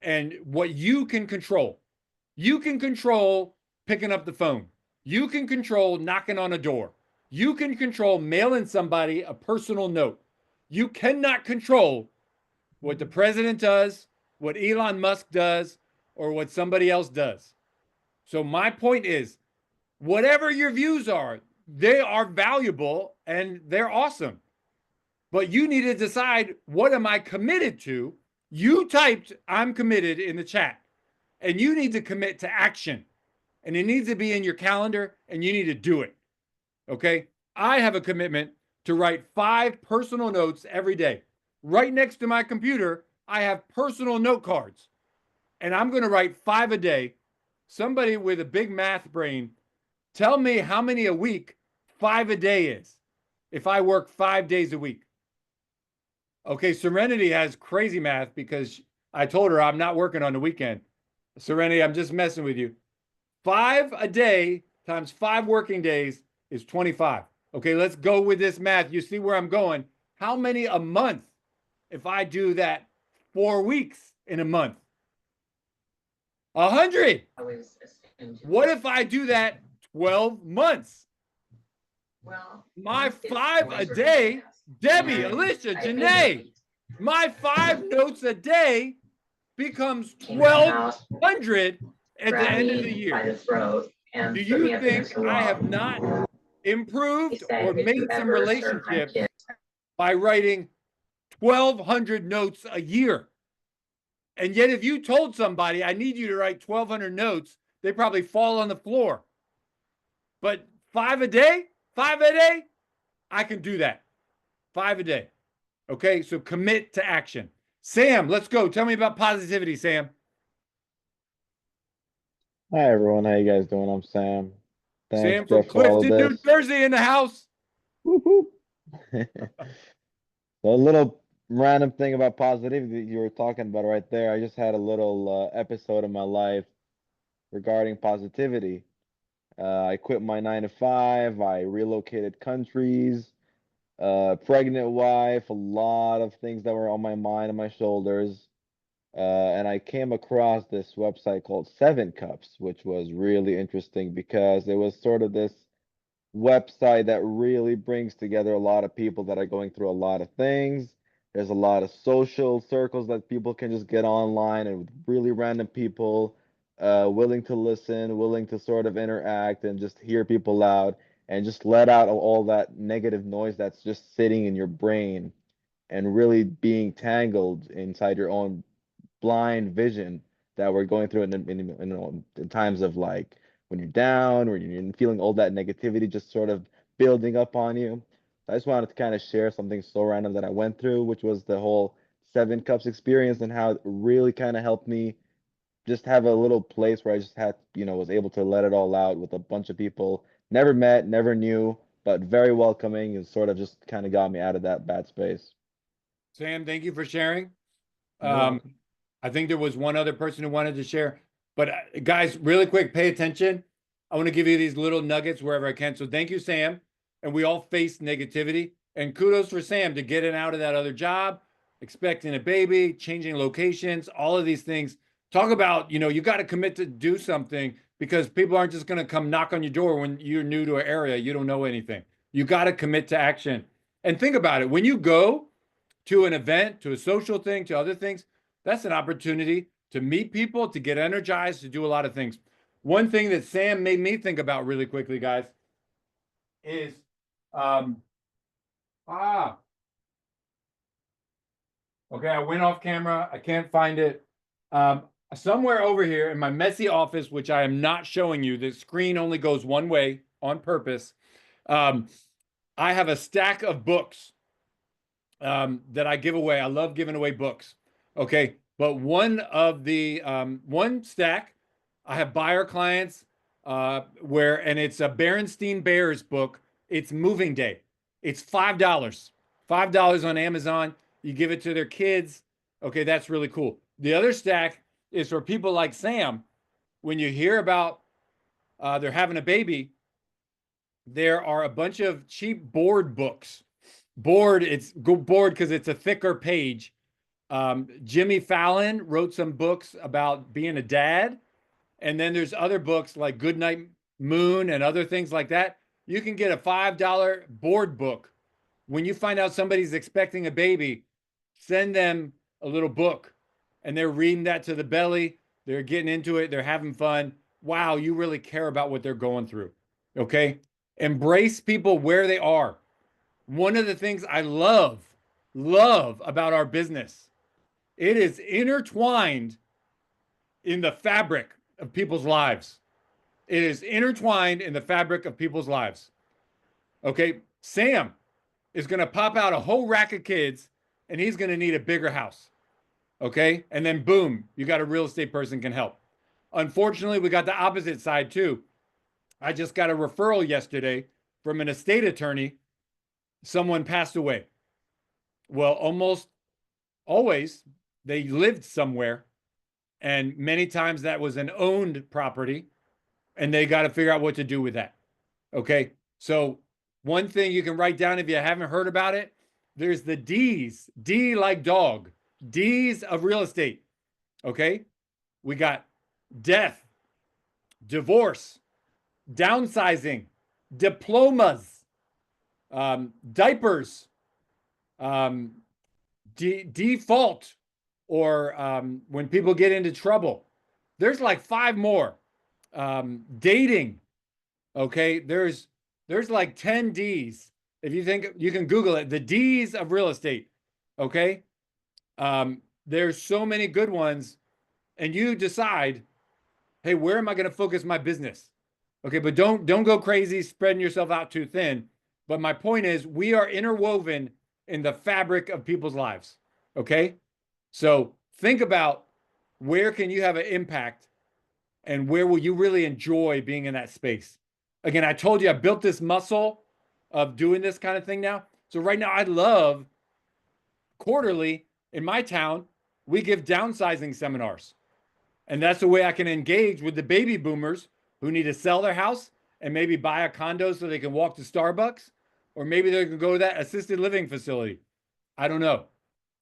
and what you can control. You can control picking up the phone. You can control knocking on a door. You can control mailing somebody a personal note. You cannot control what the president does, what Elon Musk does, or what somebody else does. So my point is, whatever your views are, they are valuable and they're awesome. But you need to decide, what am I committed to? You typed I'm committed in the chat, and you need to commit to action. And it needs to be in your calendar, and you need to do it. Okay? I have a commitment to write 5 personal notes every day. Right next to my computer, I have personal note cards, and I'm going to write 5 a day. Somebody with a big math brain, tell me how many a week 5 a day is if I work 5 days a week. Okay, Serenity has crazy math because I told her I'm not working on the weekend. Serenity, I'm just messing with you. 5 a day times 5 working days is 25. Okay, let's go with this math. You see where I'm going. How many a month if I do that 4 weeks in a month? 100. What if I do that 12 months? My 5 a day, Debbie, Alicia, Janae, my 5 notes a day becomes 1,200 at the end of the year. Do you think I have not improved or made some relationships by writing 1,200 notes a year? And yet, if you told somebody, I need you to write 1,200 notes, they probably fall on the floor. But 5 a day, I can do that. 5 a day. Okay, so commit to action. Sam, let's go. Tell me about positivity, Sam. Hi everyone, how you guys doing? I'm Sam. Sam Thanks, from Jeff, for all of Clifton, New this. Jersey in the house. Whoop, whoop. So a little random thing about positivity that you were talking about right there. I just had a little episode in my life regarding positivity. I quit my 9 to 5. I relocated countries. Pregnant wife, a lot of things that were on my mind and my shoulders. And I came across this website called Seven Cups, which was really interesting because it was sort of this website that really brings together a lot of people that are going through a lot of things. There's a lot of social circles that people can just get online and with really random people, willing to listen, willing to sort of interact and just hear people out and just let out all that negative noise that's just sitting in your brain and really being tangled inside your own blind vision that we're going through in times of like when you're down or you're feeling all that negativity just sort of building up on you. I just wanted to kind of share something so random that I went through, which was the whole Seven Cups experience and how it really kind of helped me just have a little place where I just had, was able to let it all out with a bunch of people never met, never knew, but very welcoming and sort of just kind of got me out of that bad space. Sam, thank you for sharing. You're welcome. I think there was one other person who wanted to share, but guys, really quick, pay attention. I want to give you these little nuggets wherever I can. So thank you, Sam. And we all face negativity, and kudos for Sam to getting out of that other job, expecting a baby, changing locations, all of these things. Talk about, you got to commit to do something because people aren't just going to come knock on your door when you're new to an area. You don't know anything. You got to commit to action. And think about it. When you go to an event, to a social thing, to other things, that's an opportunity to meet people, to get energized, to do a lot of things. One thing that Sam made me think about really quickly, guys, is okay, I went off camera. I can't find it. Somewhere over here in my messy office, which I am not showing you, the screen only goes one way on purpose. I have a stack of books that I give away. I love giving away books. Okay, but one of the one stack, I have buyer clients and it's a Berenstein Bears book. It's Moving Day. It's $5. $5 on Amazon. You give it to their kids. Okay, that's really cool. The other stack is for people like Sam. When you hear about they're having a baby, there are a bunch of cheap board books. It's board because it's a thicker page. Jimmy Fallon wrote some books about being a dad. And then there's other books like Goodnight Moon and other things like that. You can get a $5 board book. When you find out somebody's expecting a baby, send them a little book and they're reading that to the belly. They're getting into it. They're having fun. Wow, you really care about what they're going through. Okay. Embrace people where they are. One of the things I love about our business, it is intertwined in the fabric of people's lives. It is intertwined in the fabric of people's lives. Okay. Sam is going to pop out a whole rack of kids and he's going to need a bigger house. Okay. And then boom, you got a real estate person can help. Unfortunately, we got the opposite side too. I just got a referral yesterday from an estate attorney. Someone passed away. Well, almost always they lived somewhere. And many times that was an owned property. And they got to figure out what to do with that. Okay. So one thing you can write down if you haven't heard about it, there's the D's, D like dog, D's of real estate. Okay. We got death, divorce, downsizing, diplomas, diapers, default, or when people get into trouble. There's like 5 more. Dating. Okay. There's like 10 D's. If you think you can Google it, the D's of real estate. Okay. There's so many good ones and you decide, hey, where am I going to focus my business? Okay. But don't go crazy spreading yourself out too thin. But my point is we are interwoven in the fabric of people's lives. Okay. So think about where can you have an impact and where will you really enjoy being in that space? Again, I told you I built this muscle of doing this kind of thing now. So right now I love quarterly in my town, we give downsizing seminars. And that's the way I can engage with the baby boomers who need to sell their house and maybe buy a condo so they can walk to Starbucks, or maybe they can go to that assisted living facility. I don't know.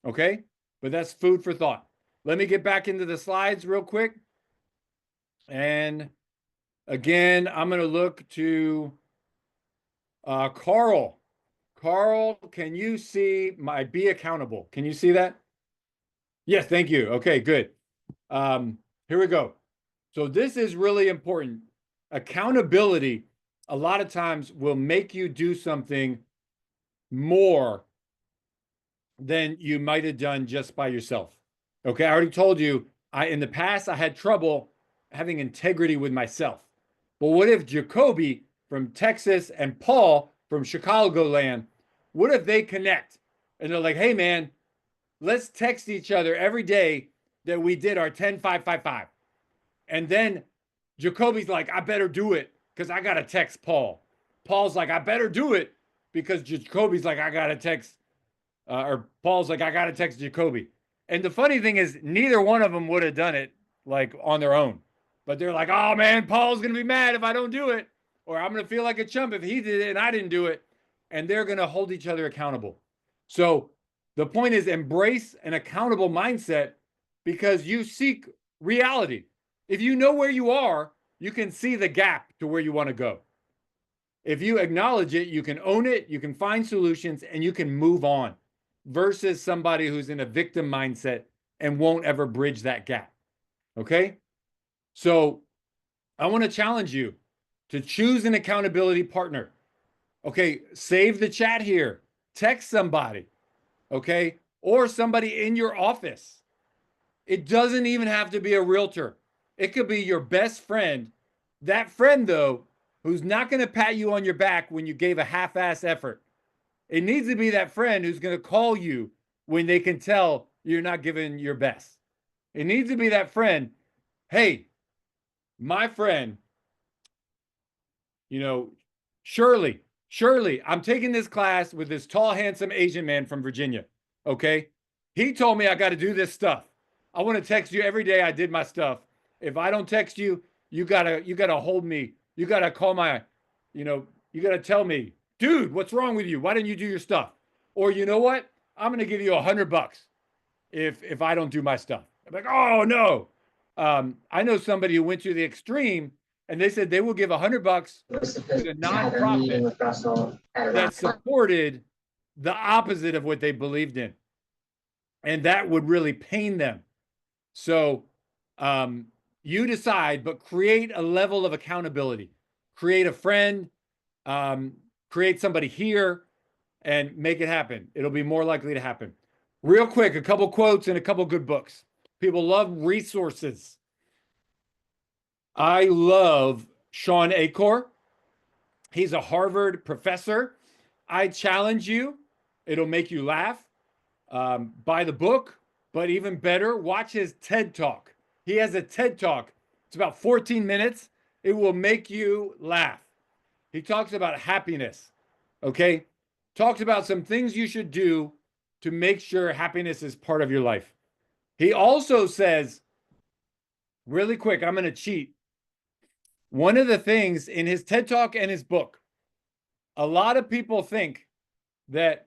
Okay. But that's food for thought. Let me get back into the slides real quick. And again, I'm going to look to Carl. Carl, can you see my be accountable? Can you see that? Yes, thank you. Okay, good. Here we go. So this is really important. Accountability, a lot of times, will make you do something more than you might have done just by yourself. Okay, I already told you, in the past, I had trouble having integrity with myself. But what if Jacoby from Texas and Paul from Chicagoland, what if they connect? And they're like, hey, man, let's text each other every day that we did our 10-5-5-5. And then Jacoby's like, I better do it because I got to text Paul. Paul's like, I better do it because Jacoby's like, I got to text, or Paul's like, I got to text Jacoby. And the funny thing is, neither one of them would have done it like on their own. But they're like, oh man, Paul's going to be mad if I don't do it. Or I'm going to feel like a chump if he did it and I didn't do it. And they're going to hold each other accountable. So the point is embrace an accountable mindset because you seek reality. If you know where you are, you can see the gap to where you want to go. If you acknowledge it, you can own it, you can find solutions, and you can move on versus somebody who's in a victim mindset and won't ever bridge that gap. Okay? So I want to challenge you to choose an accountability partner. Okay, save the chat here. Text somebody, okay? Or somebody in your office. It doesn't even have to be a realtor. It could be your best friend. That friend, though, who's not going to pat you on your back when you gave a half-ass effort. It needs to be that friend who's going to call you when they can tell you're not giving your best. It needs to be that friend. Hey, my friend, Shirley, I'm taking this class with this tall, handsome Asian man from Virginia. Okay. He told me I got to do this stuff. I want to text you every day I did my stuff. If I don't text you, you gotta hold me. You gotta call my, you gotta tell me, dude, what's wrong with you? Why didn't you do your stuff? Or you know what? I'm going to give you $100 if I don't do my stuff. I'm like, oh no. I know somebody who went to the extreme and they said they will give $100 to a nonprofit that supported the opposite of what they believed in. and that would really pain them. So you decide, but create a level of accountability. Create a friend, create somebody here, and make it happen. It'll be more likely to happen. Real quick, a couple quotes and a couple good books. People love resources. I love Sean Achor. He's a Harvard professor. I challenge you. It'll make you laugh. Buy the book, but even better, watch his TED Talk. He has a TED Talk. It's about 14 minutes. It will make you laugh. He talks about happiness, okay? Talks about some things you should do to make sure happiness is part of your life. He also says, really quick, I'm going to cheat. One of the things in his TED Talk and his book, a lot of people think that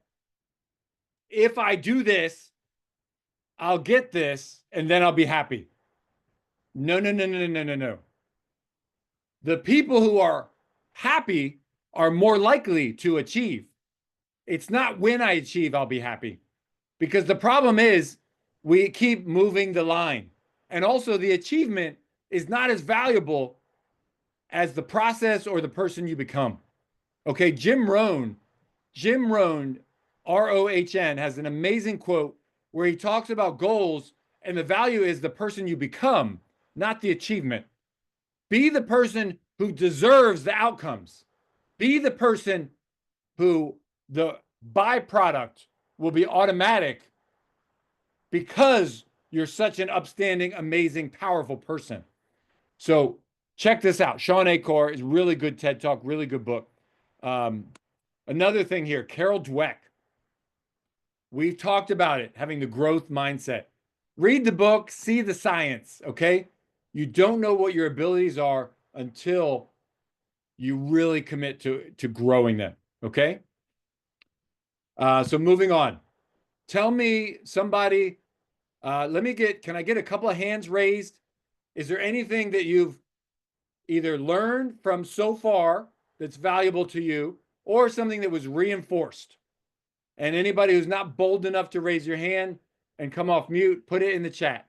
if I do this, I'll get this, and then I'll be happy. No, no, no, no, no, no, no. The people who are happy are more likely to achieve. It's not when I achieve, I'll be happy. Because the problem is we keep moving the line. And also the achievement is not as valuable as the process or the person you become. Okay, Jim Rohn, R-O-H-N, has an amazing quote where he talks about goals, and the value is the person you become, not the achievement. Be the person who deserves the outcomes. Be the person who the byproduct will be automatic because you're such an upstanding, amazing, powerful person. So check this out. Sean Achor is really good TED Talk, really good book. Another thing here, Carol Dweck. We've talked about it, having the growth mindset. Read the book, see the science, okay? You don't know what your abilities are until you really commit to growing them, okay? So moving on. Tell me somebody, can I get a couple of hands raised? Is there anything that you've either learned from so far that's valuable to you or something that was reinforced? And anybody who's not bold enough to raise your hand and come off mute, put it in the chat.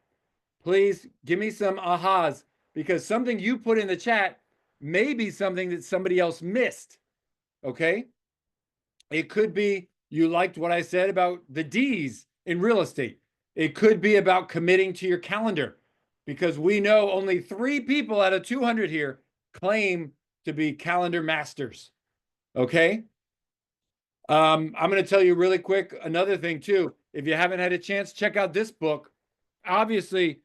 Please give me some ahas, because something you put in the chat may be something that somebody else missed, okay? It could be you liked what I said about the D's in real estate. It could be about committing to your calendar, because we know only 3 people out of 200 here claim to be calendar masters, okay? I'm going to tell you really quick another thing too. If you haven't had a chance, check out this book. Obviously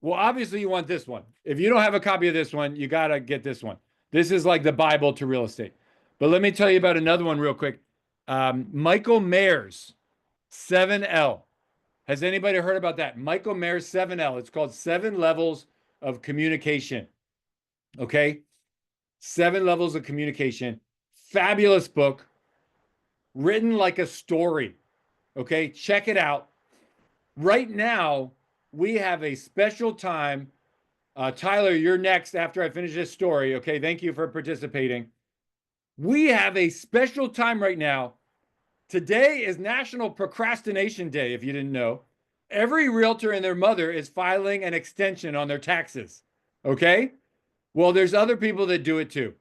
you want this one. If you don't have a copy of this one, you got to get this one. This is like the Bible to real estate. But let me tell you about another one real quick. Michael Mayer's 7L. Has anybody heard about that? Michael Mayer's 7L. It's called 7 Levels of Communication. Okay? 7 Levels of Communication. Fabulous book. Written like a story. Okay? Check it out. Right now, we have a special time. Tyler, you're next after I finish this story. Okay? Thank you for participating. We have a special time right now. Today is National Procrastination Day, if you didn't know. Every realtor and their mother is filing an extension on their taxes. Okay? Well, there's other people that do it too.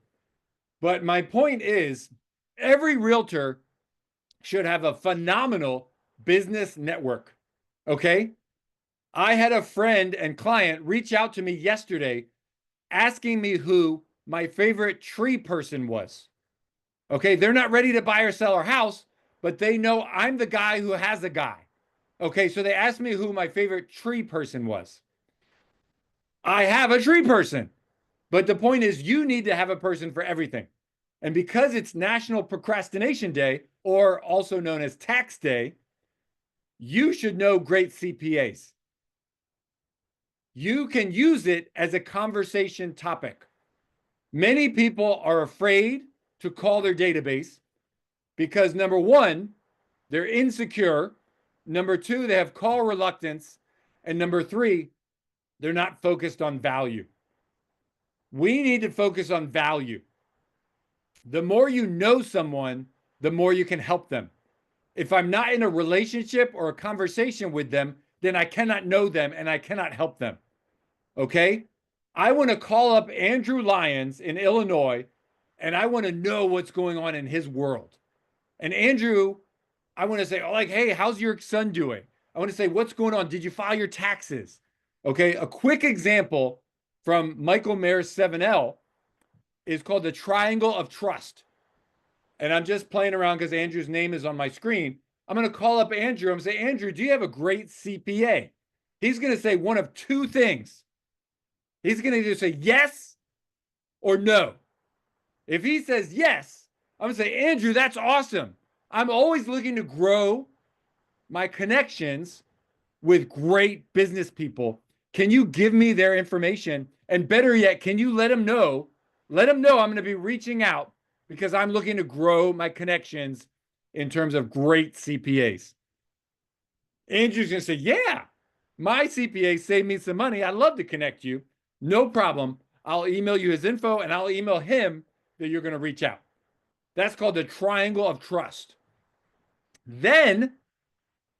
But my point is, every realtor should have a phenomenal business network. Okay? I had a friend and client reach out to me yesterday asking me who my favorite tree person was. Okay? They're not ready to buy or sell our house, but they know I'm the guy who has a guy. Okay, so they asked me who my favorite tree person was. I have a tree person. But the point is, you need to have a person for everything. And because it's National Procrastination Day, or also known as Tax Day, you should know great CPAs. You can use it as a conversation topic. Many people are afraid to call their database because, number one, they're insecure. Number two, they have call reluctance. And number three, they're not focused on value. We need to focus on value. The more you know someone, the more you can help them. If I'm not in a relationship or a conversation with them, then I cannot know them and I cannot help them. Okay? I want to call up Andrew Lyons in Illinois and I want to know what's going on in his world. And Andrew, I want to say, like, hey, how's your son doing? I want to say, what's going on? Did you file your taxes? Okay, a quick example from Michael Mayer's 7L is called the Triangle of Trust. And I'm just playing around because Andrew's name is on my screen. I'm going to call up Andrew. I'm going to say, Andrew, do you have a great CPA? He's going to say one of two things. He's going to either say yes or no. If he says yes, I'm going to say, Andrew, that's awesome. I'm always looking to grow my connections with great business people. Can you give me their information? And better yet, can you let them know? Let them know I'm going to be reaching out because I'm looking to grow my connections in terms of great CPAs. Andrew's going to say, yeah, my CPA saved me some money. I'd love to connect you. No problem. I'll email you his info and I'll email him that you're going to reach out. That's called the Triangle of Trust. Then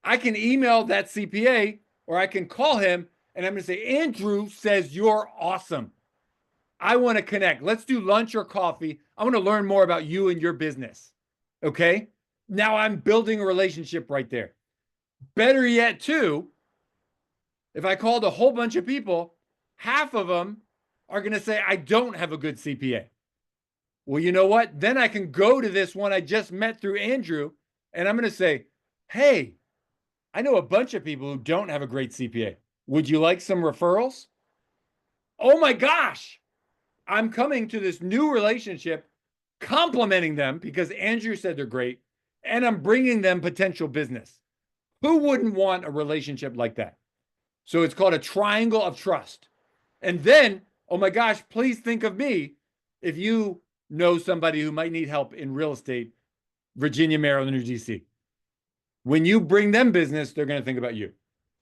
I can email that CPA or I can call him and I'm going to say, Andrew says you're awesome. I want to connect. Let's do lunch or coffee. I want to learn more about you and your business. Okay. Now I'm building a relationship right there. Better yet, too, if I called a whole bunch of people, half of them are going to say, I don't have a good CPA. Well, you know what? Then I can go to this one I just met through Andrew and I'm going to say, hey, I know a bunch of people who don't have a great CPA. Would you like some referrals? Oh my gosh. I'm coming to this new relationship, complimenting them because Andrew said they're great, and I'm bringing them potential business. Who wouldn't want a relationship like that? So it's called a triangle of trust. And then, oh my gosh, please think of me if you know somebody who might need help in real estate, Virginia, Maryland, or DC. When you bring them business, they're going to think about you.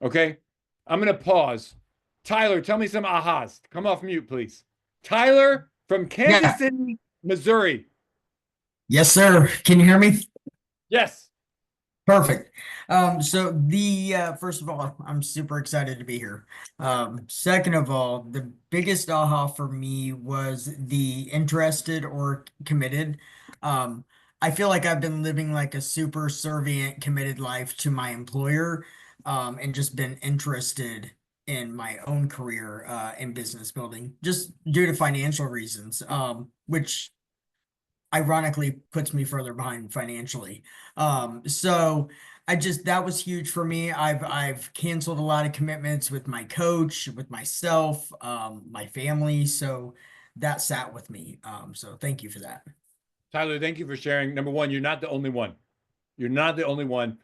Okay? I'm going to pause. Tyler, tell me some ahas. Come off mute, please. Tyler from Kansas City, Missouri. Yes, sir. Can you hear me? Yes. Perfect. So first of all, I'm super excited to be here. Second of all, the biggest aha for me was the interested or committed. I feel like I've been living like a super servient, committed life to my employer, and just been interested in my own career, in business building, just due to financial reasons, which ironically puts me further behind financially. So that was huge for me. I've canceled a lot of commitments with my coach, with myself, my family. So that sat with me. So thank you for that. Tyler, thank you for sharing. Number one, you're not the only one. You're not the only one.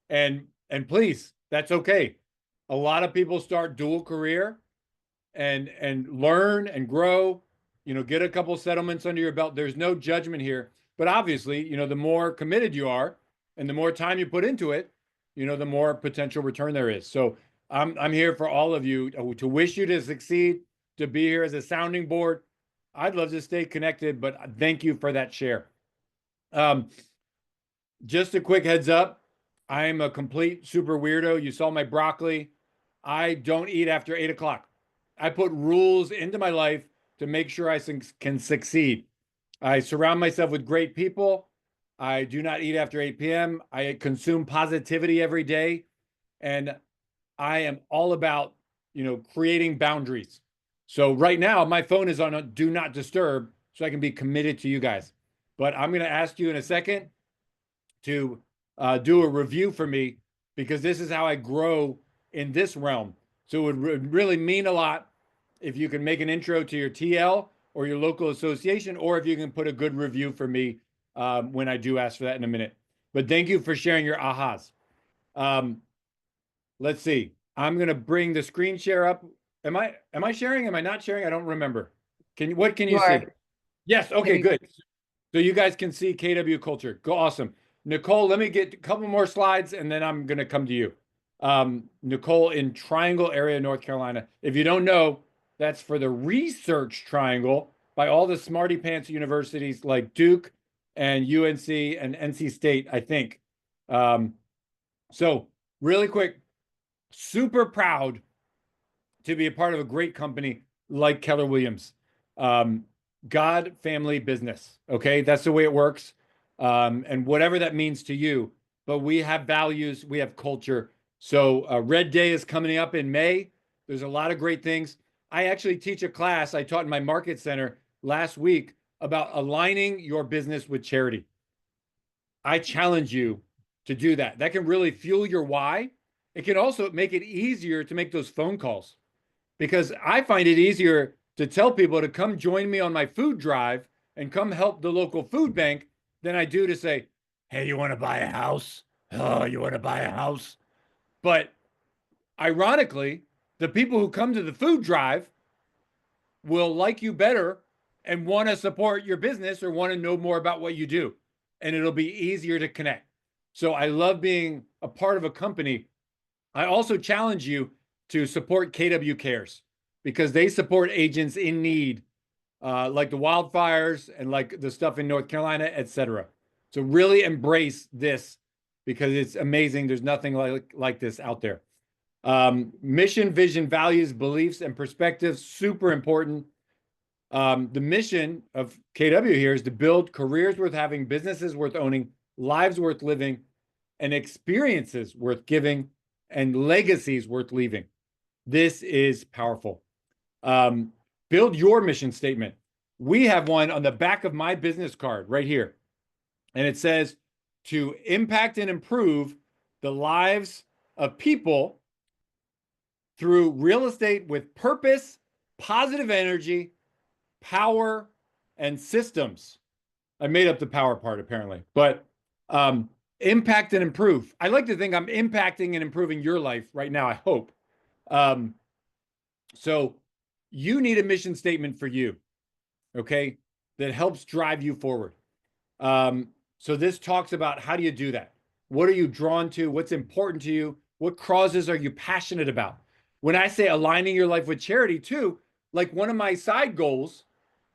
And please, that's okay. A lot of people start dual career and learn and grow, get a couple settlements under your belt. There's no judgment here. But obviously, the more committed you are and the more time you put into it, the more potential return there is. So I'm here for all of you to wish you to succeed, to be here as a sounding board. I'd love to stay connected, but thank you for that share. Just a quick heads up. I'm a complete super weirdo. You saw my broccoli. I don't eat after 8 o'clock. I put rules into my life to make sure I can succeed. I surround myself with great people. I do not eat after 8 p.m. I consume positivity every day. And I am all about, creating boundaries. So right now, my phone is on a do not disturb so I can be committed to you guys. But I'm going to ask you in a second to do a review for me because this is how I grow in this realm. So it would really mean a lot if you can make an intro to your TL or your local association, or if you can put a good review for me when I do ask for that in a minute. But thank you for sharing your ahas. Let's see. I'm going to bring the screen share up. Am I sharing? Am I not sharing? I don't remember. What can you see? Yes. Okay, good. So you guys can see KW Culture. Go awesome. Nicole, let me get a couple more slides and then I'm going to come to you. Nicole in Triangle area, North Carolina. If you don't know, that's for the Research Triangle by all the smarty pants universities like Duke and UNC and NC State, I think. So really quick, super proud to be a part of a great company like Keller Williams. God, family, business. Okay, that's the way it works. And whatever that means to you, but we have values, we have culture. So Red Day is coming up in May. There's a lot of great things. I actually teach a class I taught in my market center last week about aligning your business with charity. I challenge you to do that. That can really fuel your why. It can also make it easier to make those phone calls, because I find it easier to tell people to come join me on my food drive and come help the local food bank than I do to say, hey, you want to buy a house? Oh, you want to buy a house? But ironically, the people who come to the food drive will like you better and want to support your business or want to know more about what you do. And it'll be easier to connect. So I love being a part of a company. I also challenge you to support KW Cares, because they support agents in need, like the wildfires and like the stuff in North Carolina, etc. So really embrace this, because it's amazing. There's nothing like this out there. Mission, vision, values, beliefs, and perspectives, super important. The mission of KW here is to build careers worth having, businesses worth owning, lives worth living, and experiences worth giving, and legacies worth leaving. This is powerful. Build your mission statement. We have one on the back of my business card right here. And it says, to impact and improve the lives of people through real estate with purpose, positive energy, power, and systems. I made up the power part apparently, but impact and improve. I like to think I'm impacting and improving your life right now, I hope. So you need a mission statement for you, okay, that helps drive you forward. So this talks about, how do you do that? What are you drawn to? What's important to you? What causes are you passionate about? When I say aligning your life with charity too, like one of my side goals,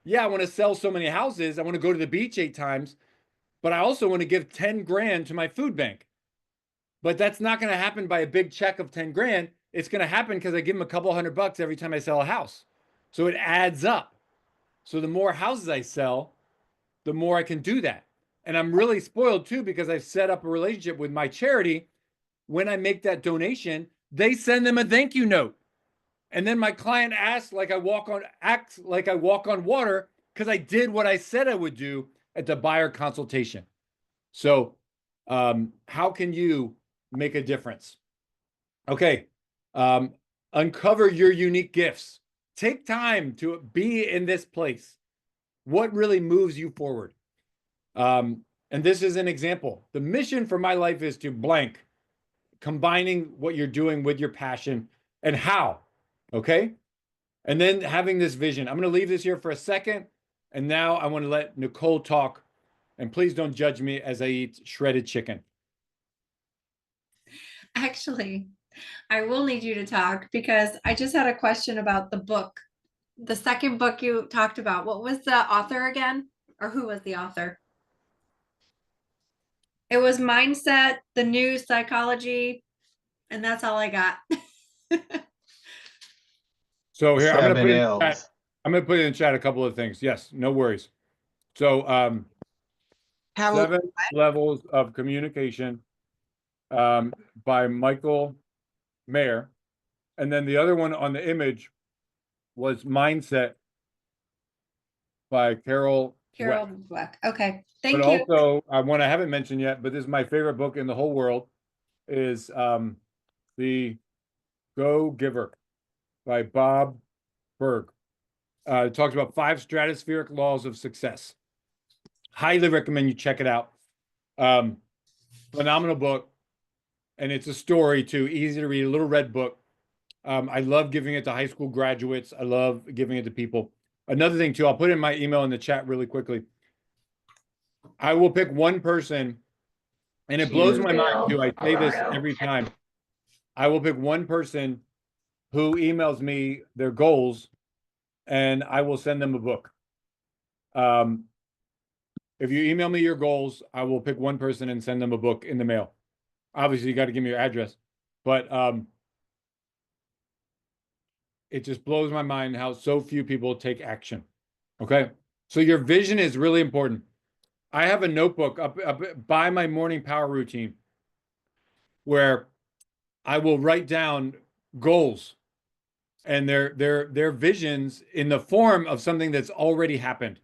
yeah, I want to sell so many houses. I want to go to the beach 8 times, but I also want to give 10 grand to my food bank. But that's not going to happen by a big check of 10 grand. It's going to happen because I give them a couple $100 every time I sell a house. So it adds up. So the more houses I sell, the more I can do that. And I'm really spoiled too, because I've set up a relationship with my charity. When I make that donation, they send them a thank you note. And then my client acts like I walk on water, because I did what I said I would do at the buyer consultation. So how can you make a difference? Okay. Uncover your unique gifts. Take time to be in this place. What really moves you forward? And this is an example. The mission for my life is to blank, combining what you're doing with your passion and how. Okay. And then having this vision. I'm going to leave this here for a second. And now I want to let Nicole talk. And please don't judge me as I eat shredded chicken. Actually, I will need you to talk, because I just had a question about the book. The second book you talked about. What was the author again? Or who was the author? It was Mindset, the New Psychology, and that's all I got. So here, I'm going to put Seven Ls. I'm going to put in the chat a couple of things. Yes, no worries. So 7 Levels of Communication by Michael Mayer. And then the other one on the image was Mindset by Carol Dweck. Okay, thank but you. also, one I haven't mentioned yet, but this is my favorite book in the whole world, is The Go Giver by Bob Berg. It talks about 5 stratospheric laws of success. Highly recommend you check it out. Phenomenal book. And it's a story too, easy to read, a little red book. I love giving it to high school graduates. I love giving it to people. Another thing too, I'll put in my email in the chat really quickly. I will pick one person, and it blows my mind too. I say this every time. I will pick one person who emails me their goals, and I will send them a book. If you email me your goals, I will pick one person and send them a book in the mail. Obviously, you got to give me your address, but it just blows my mind how so few people take action. Okay, so your vision is really important. I have a notebook up by my morning power routine where I will write down goals and their visions in the form of something that's already happened.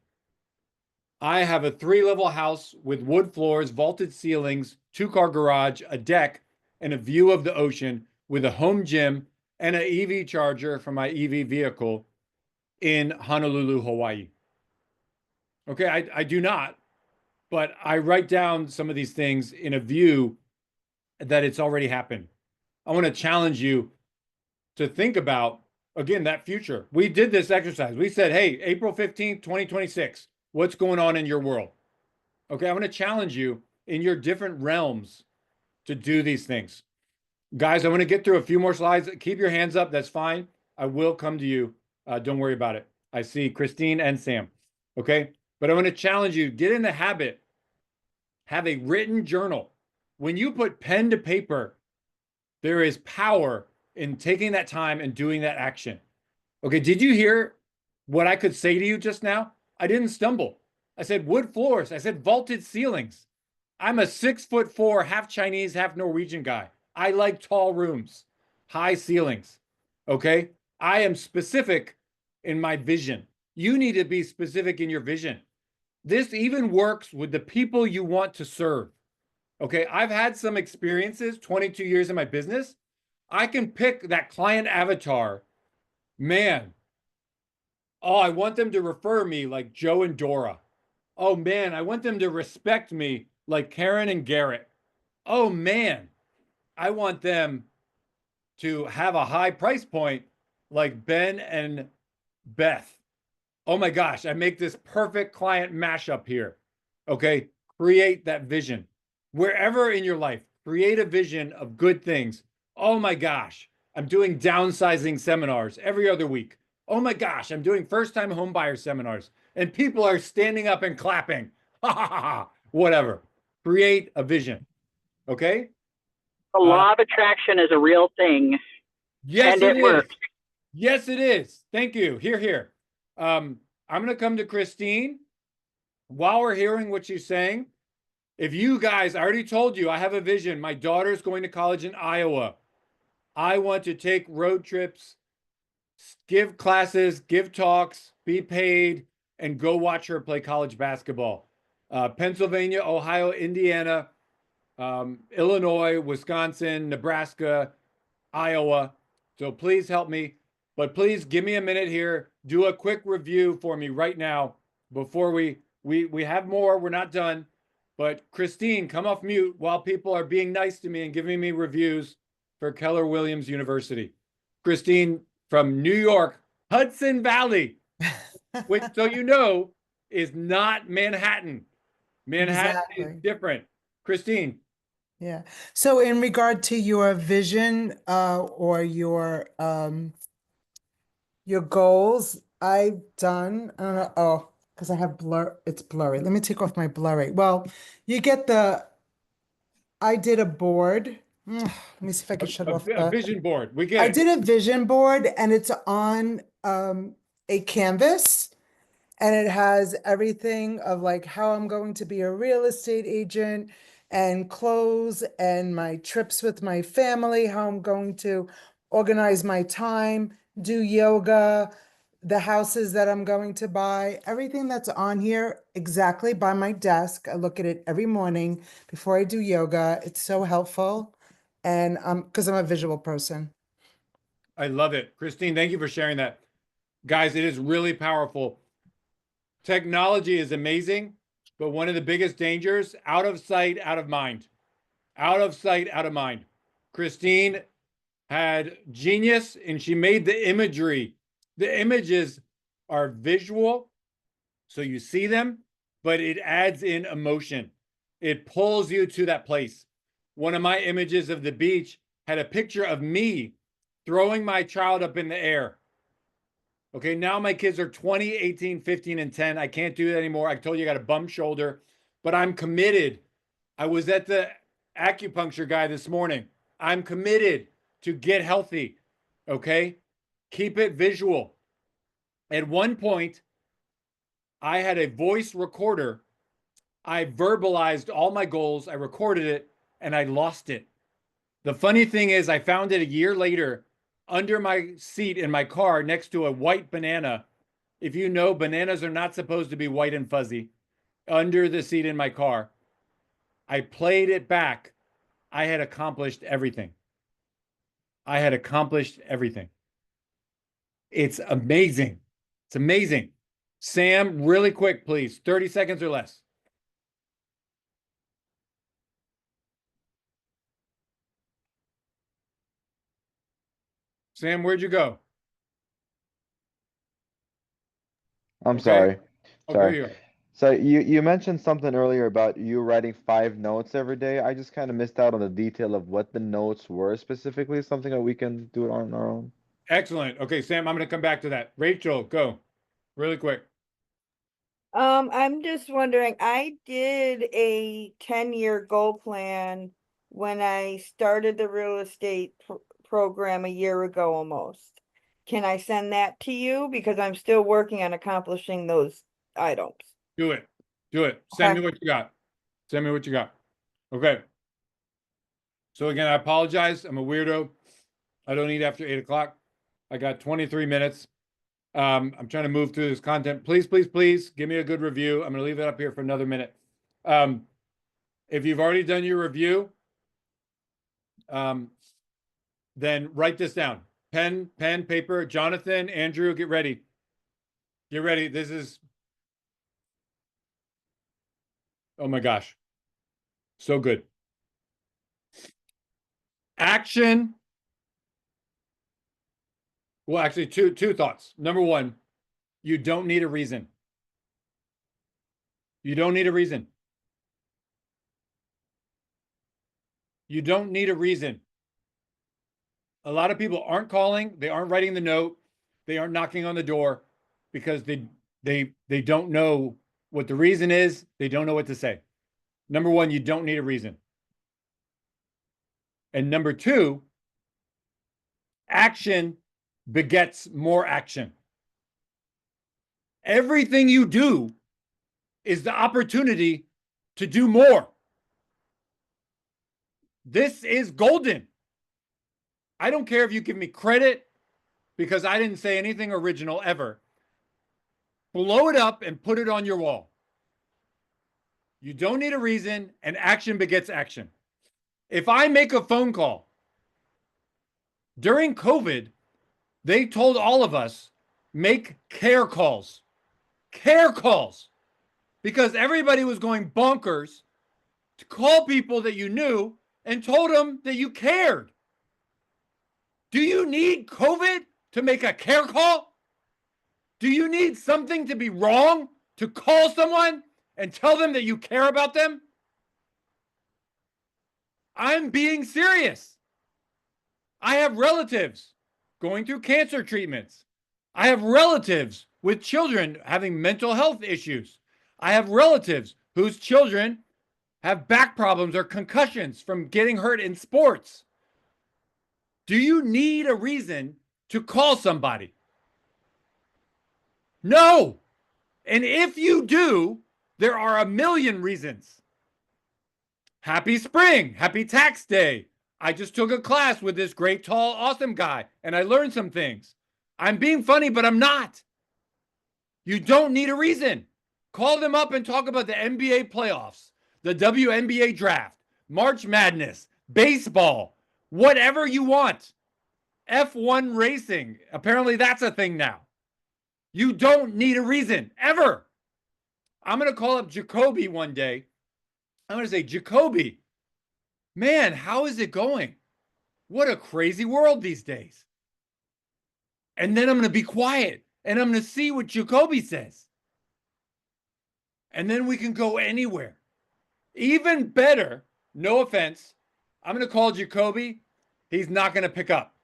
I have a 3-level house with wood floors, vaulted ceilings, 2-car garage, a deck, and a view of the ocean with a home gym and an EV charger for my EV vehicle in Honolulu, Hawaii. Okay, I do not, but I write down some of these things in a view that it's already happened. I want to challenge you to think about, again, that future. We did this exercise. We said, hey, April 15th, 2026, what's going on in your world? Okay, I want to challenge you in your different realms to do these things. Guys, I want to get through a few more slides. Keep your hands up. That's fine. I will come to you. Don't worry about it. I see Christine and Sam. Okay, but I want to challenge you, get in the habit, have a written journal. When you put pen to paper, there is power in taking that time and doing that action. Okay, did you hear what I could say to you just now? I didn't stumble. I said wood floors. I said vaulted ceilings. I'm a 6'4", half Chinese, half Norwegian guy. I like tall rooms, high ceilings. Okay, I am specific in my vision. You need to be specific in your vision. This even works with the people you want to serve. Okay, I've had some experiences, 22 years in my business. I can pick that client avatar. Man, oh, I want them to refer me like Joe and Dora. Oh man, I want them to respect me like Karen and Garrett. Oh man, I want them to have a high price point like Ben and Beth. Oh my gosh, I make this perfect client mashup here. Okay, create that vision. Wherever in your life, create a vision of good things. Oh my gosh, I'm doing downsizing seminars every other week. Oh my gosh, I'm doing first-time home buyer seminars and people are standing up and clapping. Ha ha ha ha. Whatever. Create a vision. Okay? The law of attraction is a real thing. Yes, and it it works. is. Yes, it is. Thank you. Here. I'm going to come to Christine. While we're hearing what she's saying, if you guys, I already told you, I have a vision. My daughter's going to college in Iowa. I want to take road trips, give classes, give talks, be paid, and go watch her play college basketball. Pennsylvania, Ohio, Indiana, Illinois, Wisconsin, Nebraska, Iowa. So please help me. But please give me a minute here. Do a quick review for me right now before we have more. We're not done. But Christine, come off mute while people are being nice to me and giving me reviews for Keller Williams University. Christine from New York, Hudson Valley, which, so you know, is not Manhattan. Manhattan is Exactly. different. Christine. Yeah. So in regard to your vision, or your goals, I've done, because I have it's blurry. Let me take off my blurry. Well, you get I did a board. Let me see if I can shut off A vision board. We get I it. did a vision board and it's on a canvas, and it has everything of like how I'm going to be a real estate agent and clothes and my trips with my family, how I'm going to organize my time, do yoga, the houses that I'm going to buy, everything that's on here exactly by my desk. I look at it every morning before I do yoga. It's so helpful. And because I'm a visual person. I love it. Christine, thank you for sharing that. Guys, it is really powerful. Technology is amazing, but one of the biggest dangers, out of sight, out of mind. Out of sight, out of mind. Christine had genius and she made the imagery. The images are visual, so you see them, but it adds in emotion. It pulls you to that place. One of my images of the beach had a picture of me throwing my child up in the air. Okay, now my kids are 20, 18, 15, and 10. I can't do that anymore. I told you I got a bum shoulder, but I'm committed. I was at the acupuncture guy this morning. I'm committed to get healthy. Okay. Keep it visual. At one point, I had a voice recorder. I verbalized all my goals. I recorded it and I lost it. The funny thing is, I found it a year later under my seat in my car next to a white banana. If you know, bananas are not supposed to be white and fuzzy. Under the seat in my car. I played it back. I had accomplished everything. I had accomplished everything. It's amazing. It's amazing. Sam, really quick, please. 30 seconds or less. Sam, where'd you go? I'm Okay. sorry. Oh, there Sorry. you are. So you mentioned something earlier about you writing 5 notes every day. I just kind of missed out on the detail of what the notes were specifically. Something that we can do it on our own. Excellent. Okay, Sam, I'm going to come back to that. Rachel, go. Really quick. I'm just wondering, I did a 10-year goal plan when I started the real estate program a year ago almost. Can I send that to you? Because I'm still working on accomplishing those items. Do it. Do it. Send me Okay. what you got. Send me what you got. Okay. So again, I apologize. I'm a weirdo. I don't eat after 8 o'clock. I got 23 minutes. I'm trying to move through this content. Please, please, please give me a good review. I'm going to leave it up here for another minute. If you've already done your review, then write this down. Pen, paper. Jonathan, Andrew, get ready. Get ready. This is, oh my gosh. So good. Action. Well, actually, two thoughts. Number one, you don't need a reason. You don't need a reason. You don't need a reason. A lot of people aren't calling, they aren't writing the note, they aren't knocking on the door because they don't know what the reason is, they don't know what to say. Number one, you don't need a reason. And number two, action begets more action. Everything you do is the opportunity to do more. This is golden. I don't care if you give me credit because I didn't say anything original ever. Blow it up and put it on your wall. You don't need a reason, and action begets action. If I make a phone call during COVID, they told all of us make care calls. Care calls. Because everybody was going bonkers to call people that you knew and told them that you cared. Do you need COVID to make a care call? Do you need something to be wrong to call someone and tell them that you care about them? I'm being serious. I have relatives going through cancer treatments. I have relatives with children having mental health issues. I have relatives whose children have back problems or concussions from getting hurt in sports. Do you need a reason to call somebody? No. And if you do, there are a million reasons. Happy spring. Happy tax day. I just took a class with this great, tall, awesome guy, and I learned some things. I'm being funny, but I'm not. You don't need a reason. Call them up and talk about the NBA playoffs, the WNBA draft, March Madness, baseball, whatever you want. F1 racing. Apparently that's a thing now. You don't need a reason, ever. I'm going to call up Jacoby one day. I'm going to say, Jacoby, man, how is it going? What a crazy world these days. And then I'm going to be quiet and I'm going to see what Jacoby says. And then we can go anywhere. Even better, no offense, I'm going to call Jacoby. He's not going to pick up.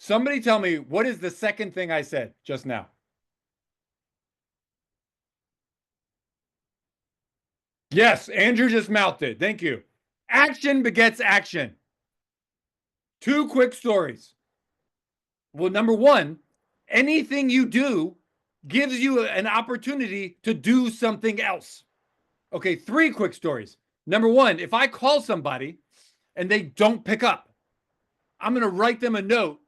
Somebody tell me, what is the second thing I said just now? Yes, Andrew just mouthed it. Thank you. Action begets action. 2 quick stories. Well, number one, anything you do gives you an opportunity to do something else. Okay, 3 quick stories. Number one, if I call somebody and they don't pick up, I'm going to write them a note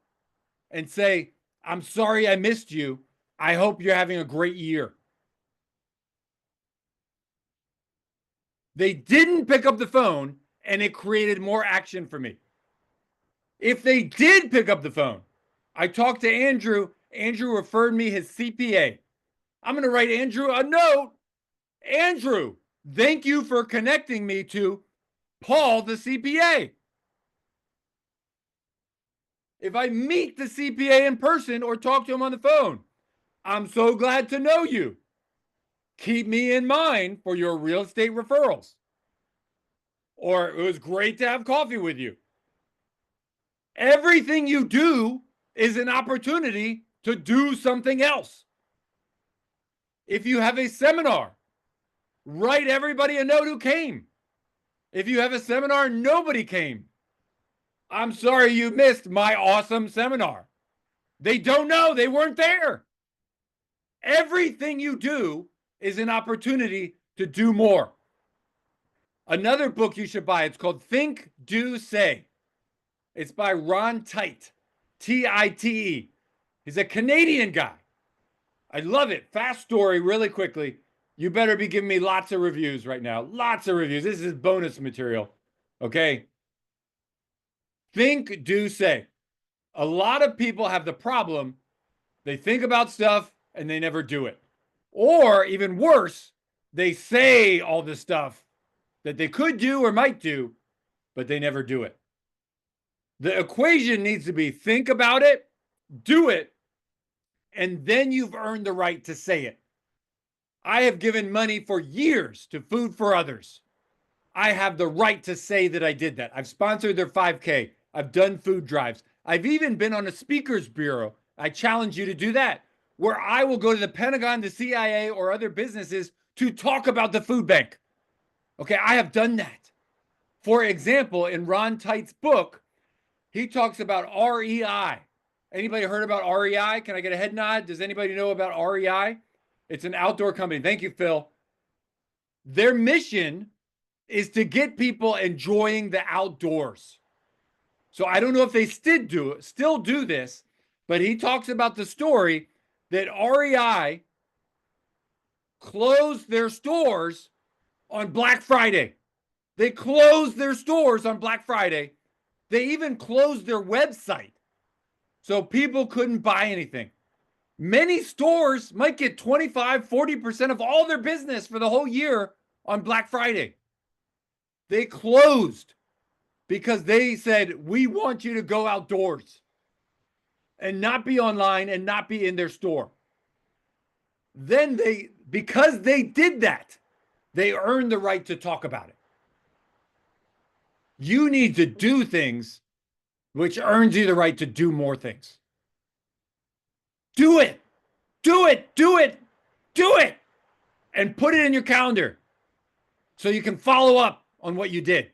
and say, I'm sorry I missed you. I hope you're having a great year. They didn't pick up the phone, and it created more action for me. If they did pick up the phone, I talked to Andrew. Andrew referred me his CPA. I'm going to write Andrew a note. Andrew, thank you for connecting me to Paul, the CPA. If I meet the CPA in person or talk to him on the phone, I'm so glad to know you. Keep me in mind for your real estate referrals. Or it was great to have coffee with you. Everything you do is an opportunity to do something else. If you have a seminar, write everybody a note who came. If you have a seminar and nobody came, I'm sorry you missed my awesome seminar. They don't know, they weren't there. Everything you do is an opportunity to do more. Another book you should buy, it's called Think, Do, Say. It's by Ron Tite, T-I-T-E. He's a Canadian guy. I love it. Fast story, really quickly. You better be giving me lots of reviews right now. Lots of reviews. This is bonus material. Okay? Think, do, say. A lot of people have the problem. They think about stuff and they never do it. Or even worse, they say all this stuff that they could do or might do, but they never do it. The equation needs to be think about it, do it, and then you've earned the right to say it. I have given money for years to Food for Others. I have the right to say that I did that. I've sponsored their 5K. I've done food drives. I've even been on a speakers bureau. I challenge you to do that, where I will go to the Pentagon, the CIA, or other businesses to talk about the food bank. Okay, I have done that. For example, in Ron Tite's book, he talks about REI. Anybody heard about REI? Can I get a head nod? Does anybody know about REI? It's an outdoor company. Thank you, Phil. Their mission is to get people enjoying the outdoors. So I don't know if they still do this, but he talks about the story that REI closed their stores on Black Friday. They closed their stores on Black Friday. They even closed their website so people couldn't buy anything. Many stores might get 25, 40% of all their business for the whole year on Black Friday. They closed because they said, we want you to go outdoors and not be online and not be in their store. Then because they did that, they earned the right to talk about it. You need to do things which earns you the right to do more things. Do it. Do it. Do it. Do it. And put it in your calendar so you can follow up on what you did.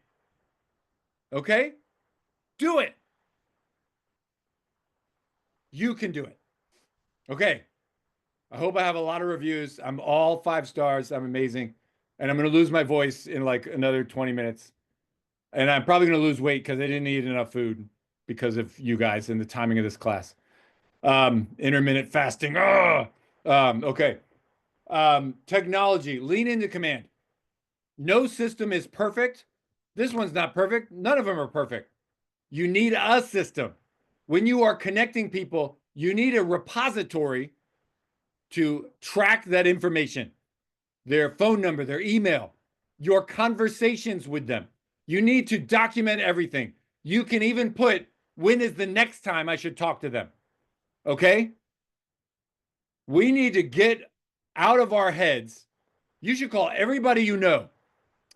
Okay? Do it. You can do it. Okay. I hope I have a lot of reviews. I'm all 5 stars. I'm amazing. And I'm going to lose my voice in like another 20 minutes. And I'm probably going to lose weight because I didn't eat enough food because of you guys and the timing of this class. Intermittent fasting. Okay. Technology. Lean into command. No system is perfect. This one's not perfect. None of them are perfect. You need a system. When you are connecting people, you need a repository to track that information. Their phone number, their email, your conversations with them. You need to document everything. You can even put, when is the next time I should talk to them? Okay? We need to get out of our heads. You should call everybody you know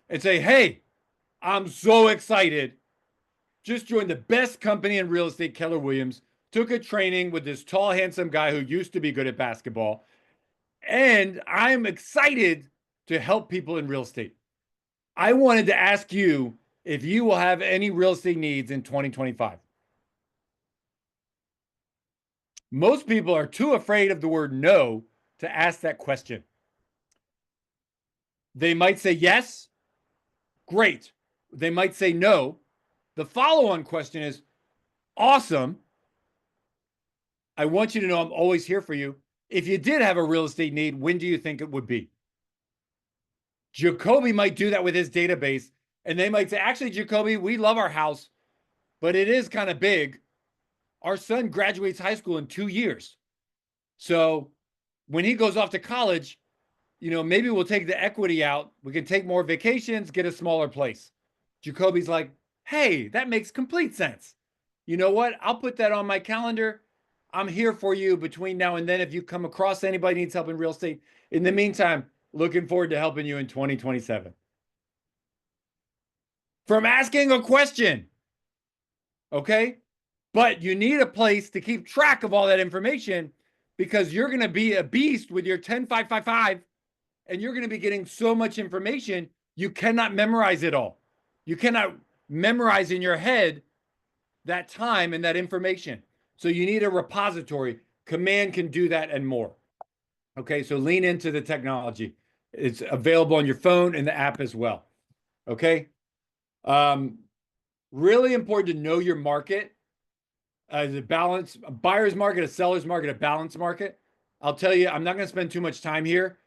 and say, hey, I'm so excited. Just joined the best company in real estate, Keller Williams. Took a training with this tall, handsome guy who used to be good at basketball. And I'm excited to help people in real estate. I wanted to ask you if you will have any real estate needs in 2025. Most people are too afraid of the word no to ask that question. They might say yes, great. They might say no. The follow-on question is, awesome. I want you to know I'm always here for you. If you did have a real estate need, when do you think it would be? Jacoby might do that with his database, and they might say, actually, Jacoby, we love our house, but it is kind of big. Our son graduates high school in 2 years. So when he goes off to college, maybe we'll take the equity out. We can take more vacations, get a smaller place. Jacoby's like, hey, that makes complete sense. You know what? I'll put that on my calendar. I'm here for you between now and then. If you come across anybody needs help in real estate. In the meantime, looking forward to helping you in 2027. From asking a question. Okay? But you need a place to keep track of all that information because you're going to be a beast with your 10555 and you're going to be getting so much information, you cannot memorize it all. You cannot memorize in your head that time and that information. So you need a repository. Command can do that and more. Okay, so lean into the technology. It's available on your phone and the app as well. Okay. Really important to know your market. The balance, a buyer's market, a seller's market, a balanced market. I'll tell you, I'm not going to spend too much time here.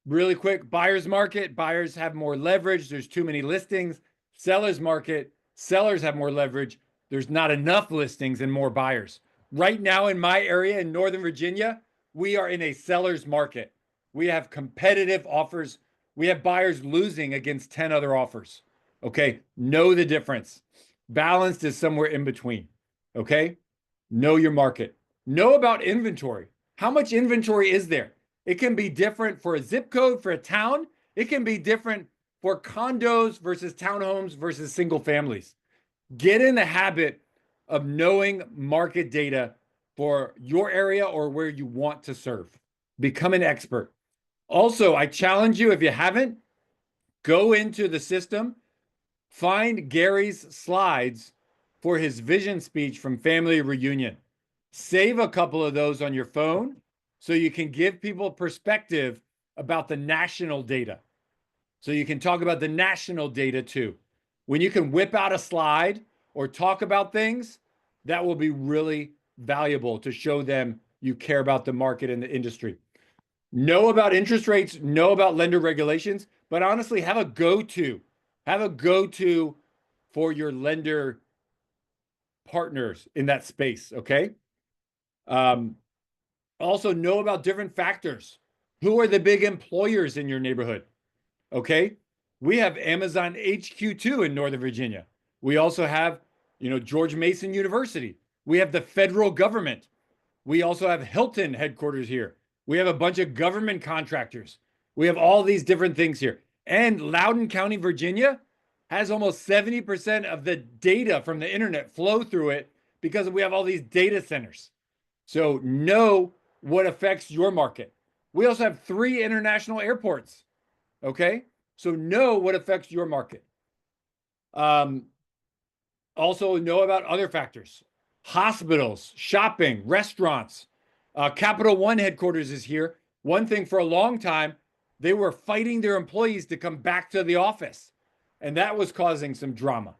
Really quick, buyer's market, buyers have more leverage. There's too many listings. Seller's market, sellers have more leverage. There's not enough listings and more buyers. Right now in my area in Northern Virginia, we are in a seller's market. We have competitive offers. We have buyers losing against 10 other offers. Okay, know the difference. Balanced is somewhere in between. Okay, know your market. Know about inventory. How much inventory is there? It can be different for a zip code, for a town. It can be different for condos versus townhomes versus single families. Get in the habit of knowing market data for your area or where you want to serve. Become an expert. Also, I challenge you, if you haven't, go into the system, find Gary's slides for his vision speech from Family Reunion. Save a couple of those on your phone so you can give people perspective about the national data. So you can talk about the national data too. When you can whip out a slide or talk about things, that will be really valuable to show them you care about the market and the industry. Know about interest rates, know about lender regulations, but honestly, have a go-to. Have a go-to for your lender partners in that space, okay? Also know about different factors. Who are the big employers in your neighborhood? Okay? We have Amazon HQ2 in Northern Virginia. We also have, George Mason University. We have the federal government. We also have Hilton headquarters here. We have a bunch of government contractors. We have all these different things here. And Loudoun County, Virginia has almost 70% of the data from the internet flow through it because we have all these data centers. So know what affects your market. We also have 3 international airports. Okay? So know what affects your market. Also know about other factors. Hospitals, shopping, restaurants. Capital One headquarters is here. One thing for a long time, they were fighting their employees to come back to the office. And that was causing some drama.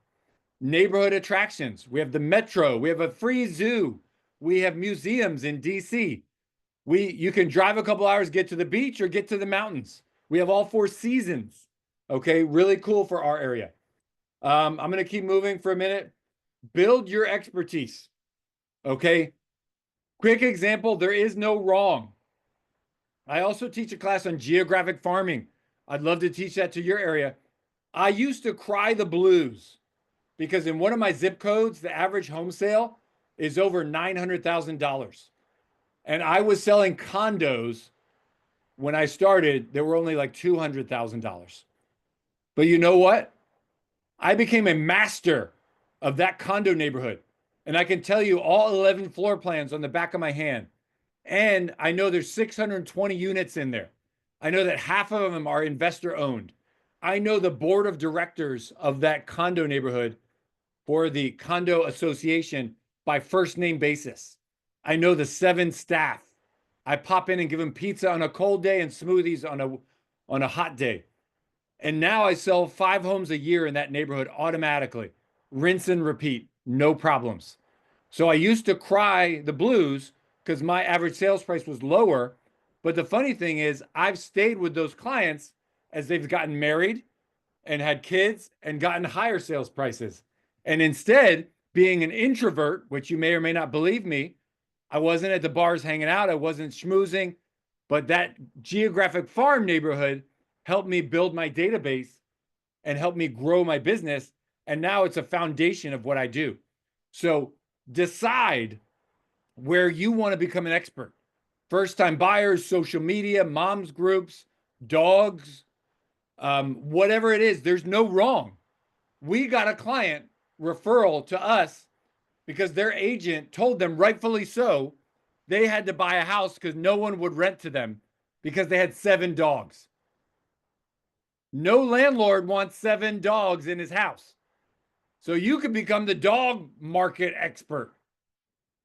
Neighborhood attractions. We have the Metro. We have a free zoo. We have museums in DC. You can drive a couple hours, get to the beach or get to the mountains. We have all 4 seasons. Okay, really cool for our area. I'm going to keep moving for a minute. Build your expertise. Okay, quick example, there is no wrong. I also teach a class on geographic farming. I'd love to teach that to your area. I used to cry the blues because in one of my zip codes, the average home sale is over $900,000. And I was selling condos when I started, they were only like $200,000. But you know what? I became a master of that condo neighborhood. And I can tell you all 11 floor plans on the back of my hand. And I know there's 620 units in there. I know that half of them are investor owned. I know the board of directors of that condo neighborhood for the condo association by first name basis. I know the 7 staff. I pop in and give them pizza on a cold day and smoothies on a hot day. And now I sell 5 homes a year in that neighborhood automatically. Rinse and repeat, no problems. So I used to cry the blues because my average sales price was lower. But the funny thing is, I've stayed with those clients as they've gotten married and had kids and gotten higher sales prices. And instead, being an introvert, which you may or may not believe me, I wasn't at the bars hanging out, I wasn't schmoozing, but that geographic farm neighborhood helped me build my database and helped me grow my business. And now it's a foundation of what I do. So decide where you want to become an expert. First time buyers, social media, moms groups, dogs, whatever it is, there's no wrong. We got a client referral to us because their agent told them, rightfully so, they had to buy a house because no one would rent to them because they had 7 dogs. No landlord wants 7 dogs in his house. So you could become the dog market expert.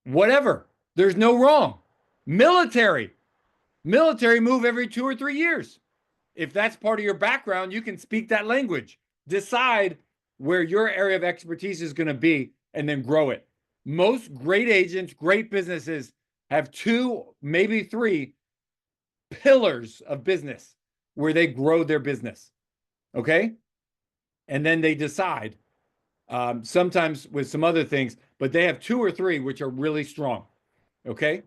Whatever. There's no wrong. Military move every 2 or 3 years. If that's part of your background, you can speak that language. Decide where your area of expertise is going to be and then grow it. Most great agents, great businesses have 2, maybe 3 pillars of business where they grow their business. Okay? And then they decide, sometimes with some other things, but they have 2 or 3 which are really strong. Okay?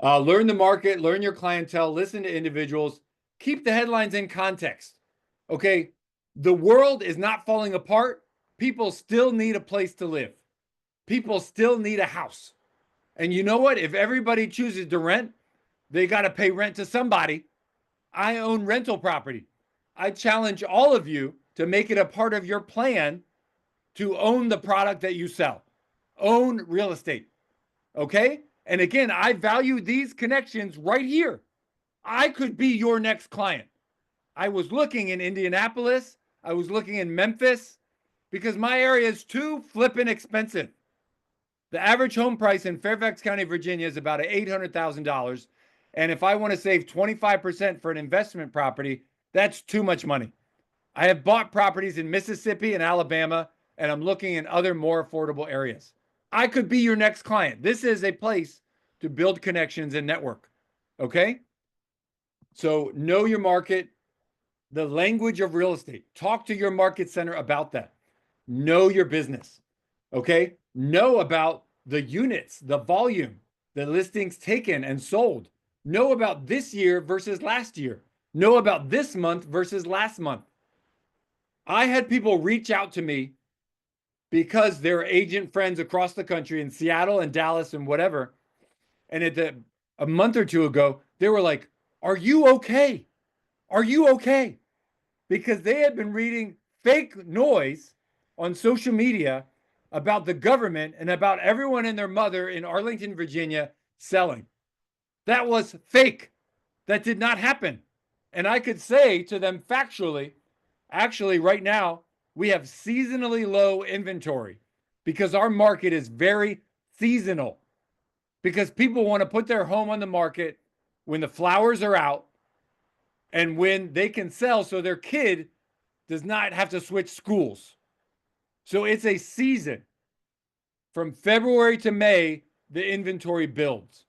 Learn the market, learn your clientele, listen to individuals, keep the headlines in context. Okay? The world is not falling apart. People still need a place to live. People still need a house. And you know what? If everybody chooses to rent, they got to pay rent to somebody. I own rental property. I challenge all of you to make it a part of your plan to own the product that you sell. Own real estate. Okay? And again, I value these connections right here. I could be your next client. I was looking in Indianapolis. I was looking in Memphis because my area is too flippin' expensive. The average home price in Fairfax County, Virginia is about $800,000. And if I want to save 25% for an investment property, that's too much money. I have bought properties in Mississippi and Alabama, and I'm looking in other more affordable areas. I could be your next client. This is a place to build connections and network. Okay? So know your market, the language of real estate. Talk to your market center about that. Know your business. Okay? Know about the units, the volume, the listings taken and sold. Know about this year versus last year. Know about this month versus last month. I had people reach out to me because they're agent friends across the country in Seattle and Dallas and whatever. And a month or 2 ago, they were like, "Are you okay? Are you okay?" Because they had been reading fake noise on social media about the government and about everyone and their mother in Arlington, Virginia selling. That was fake. That did not happen. And I could say to them factually, actually, right now, we have seasonally low inventory because our market is very seasonal. Because people want to put their home on the market when the flowers are out and when they can sell so their kid does not have to switch schools. So it's a season. From February to May, the inventory builds.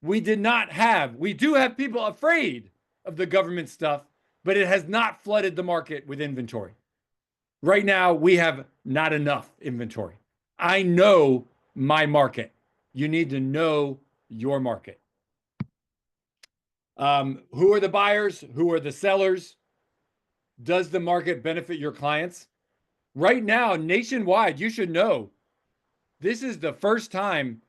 We do have people afraid of the government stuff, but it has not flooded the market with inventory. Right now, we have not enough inventory. I know my market. You need to know your market. Who are the buyers? Who are the sellers? Does the market benefit your clients? Right now, nationwide, you should know this is the first time,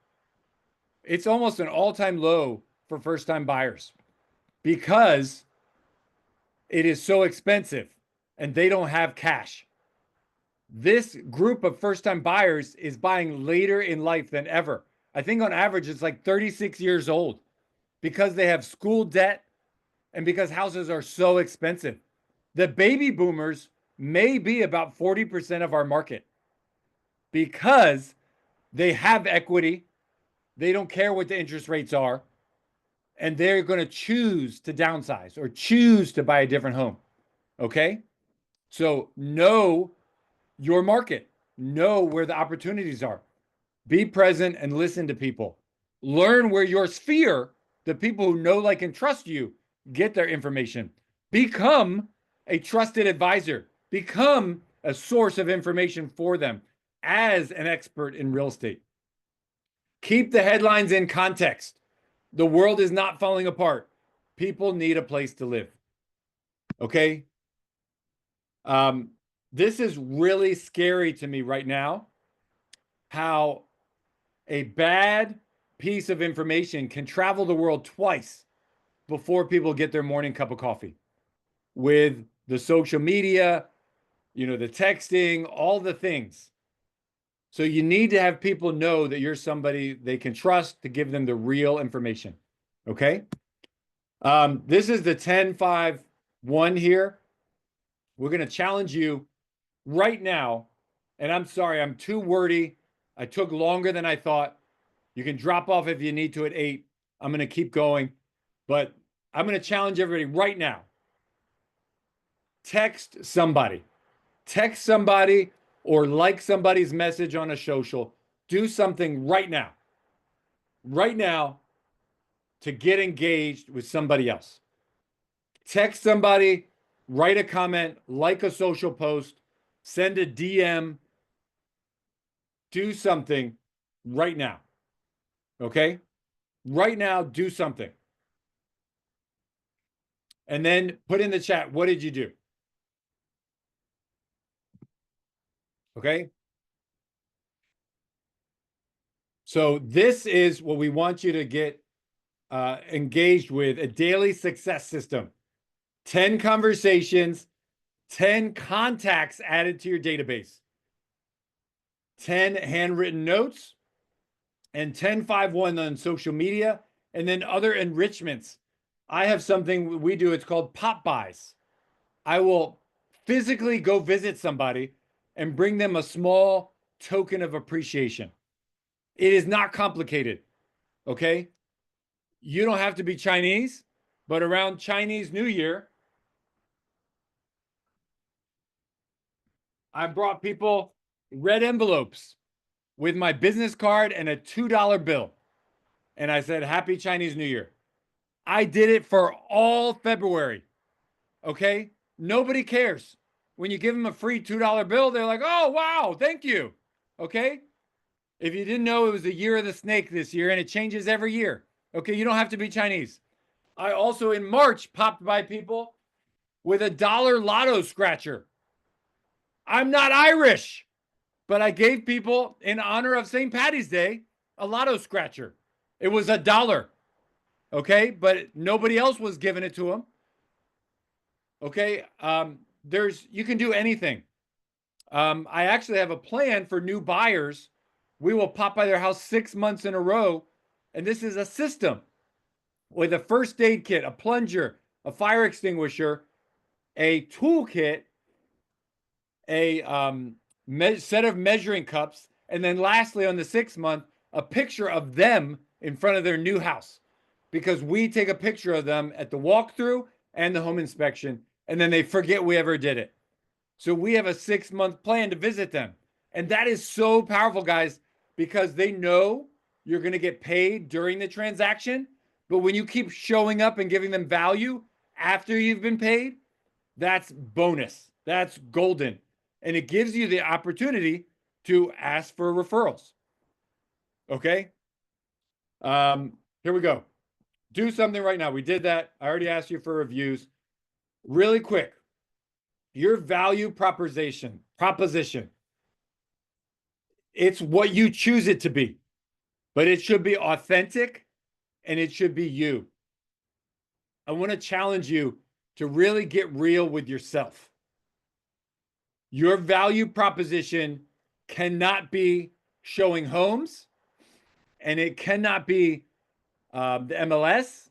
it's almost an all-time low for first-time buyers because it is so expensive and they don't have cash. This group of first-time buyers is buying later in life than ever. I think on average, it's like 36 years old because they have school debt and because houses are so expensive. the baby boomers may be about 40% of our market because they have equity. They don't care what the interest rates are. And they're going to choose to downsize or choose to buy a different home. Okay. So know your market, know where the opportunities are. Be present and listen to people. Learn where your sphere, the people who know, like, and trust you, get their information. Become a trusted advisor. Become a source of information for them as an expert in real estate. Keep the headlines in context. The world is not falling apart. People need a place to live. Okay? This is really scary to me right now, how a bad piece of information can travel the world twice before people get their morning cup of coffee. With the social media, the texting, all the things. So you need to have people know that you're somebody they can trust to give them the real information. Okay? This is the 10-5-1 here. We're going to challenge you right now. And I'm sorry, I'm too wordy. I took longer than I thought. You can drop off if you need to at 8. I'm going to keep going. But I'm going to challenge everybody right now. Text somebody. Text somebody or like somebody's message on a social. Do something right now. Right now to get engaged with somebody else. Text somebody, write a comment, like a social post, send a DM. Do something right now. Okay? Right now, do something. And then put in the chat, what did you do? Okay? So this is what we want you to get engaged with, a daily success system. 10 conversations, 10 contacts added to your database, 10 handwritten notes, and 10-5-1 on social media, and then other enrichments. I have something we do, it's called pop buys. I will physically go visit somebody and bring them a small token of appreciation. It is not complicated, okay? You don't have to be Chinese, but around Chinese New Year, I brought people red envelopes with my business card and a $2 bill. And I said, Happy Chinese New Year. I did it for all February. Okay? Nobody cares. When you give them a free $2 bill, they're like, oh, wow, thank you. Okay? If you didn't know, it was the year of the snake this year, and it changes every year. Okay? You don't have to be Chinese. I also, in March, popped by people with a $1 lotto scratcher. I'm not Irish, but I gave people, in honor of St. Patty's Day, a lotto scratcher. It was $1. Okay? But nobody else was giving it to them. Okay? You can do anything. I actually have a plan for new buyers. We will pop by their house 6 months in a row. And this is a system with a first aid kit, a plunger, a fire extinguisher, a toolkit, a set of measuring cups, and then lastly, on the 6th month, a picture of them in front of their new house. Because we take a picture of them at the walkthrough and the home inspection, and then they forget we ever did it. So we have a 6-month plan to visit them. And that is so powerful, guys, because they know you're going to get paid during the transaction. But when you keep showing up and giving them value after you've been paid, that's bonus. That's golden. And it gives you the opportunity to ask for referrals. Okay? Here we go. Do something right now. We did that. I already asked you for reviews. Really quick. Your value proposition. It's what you choose it to be. But it should be authentic and it should be you. I want to challenge you to really get real with yourself. Your value proposition cannot be showing homes, and it cannot be the MLS.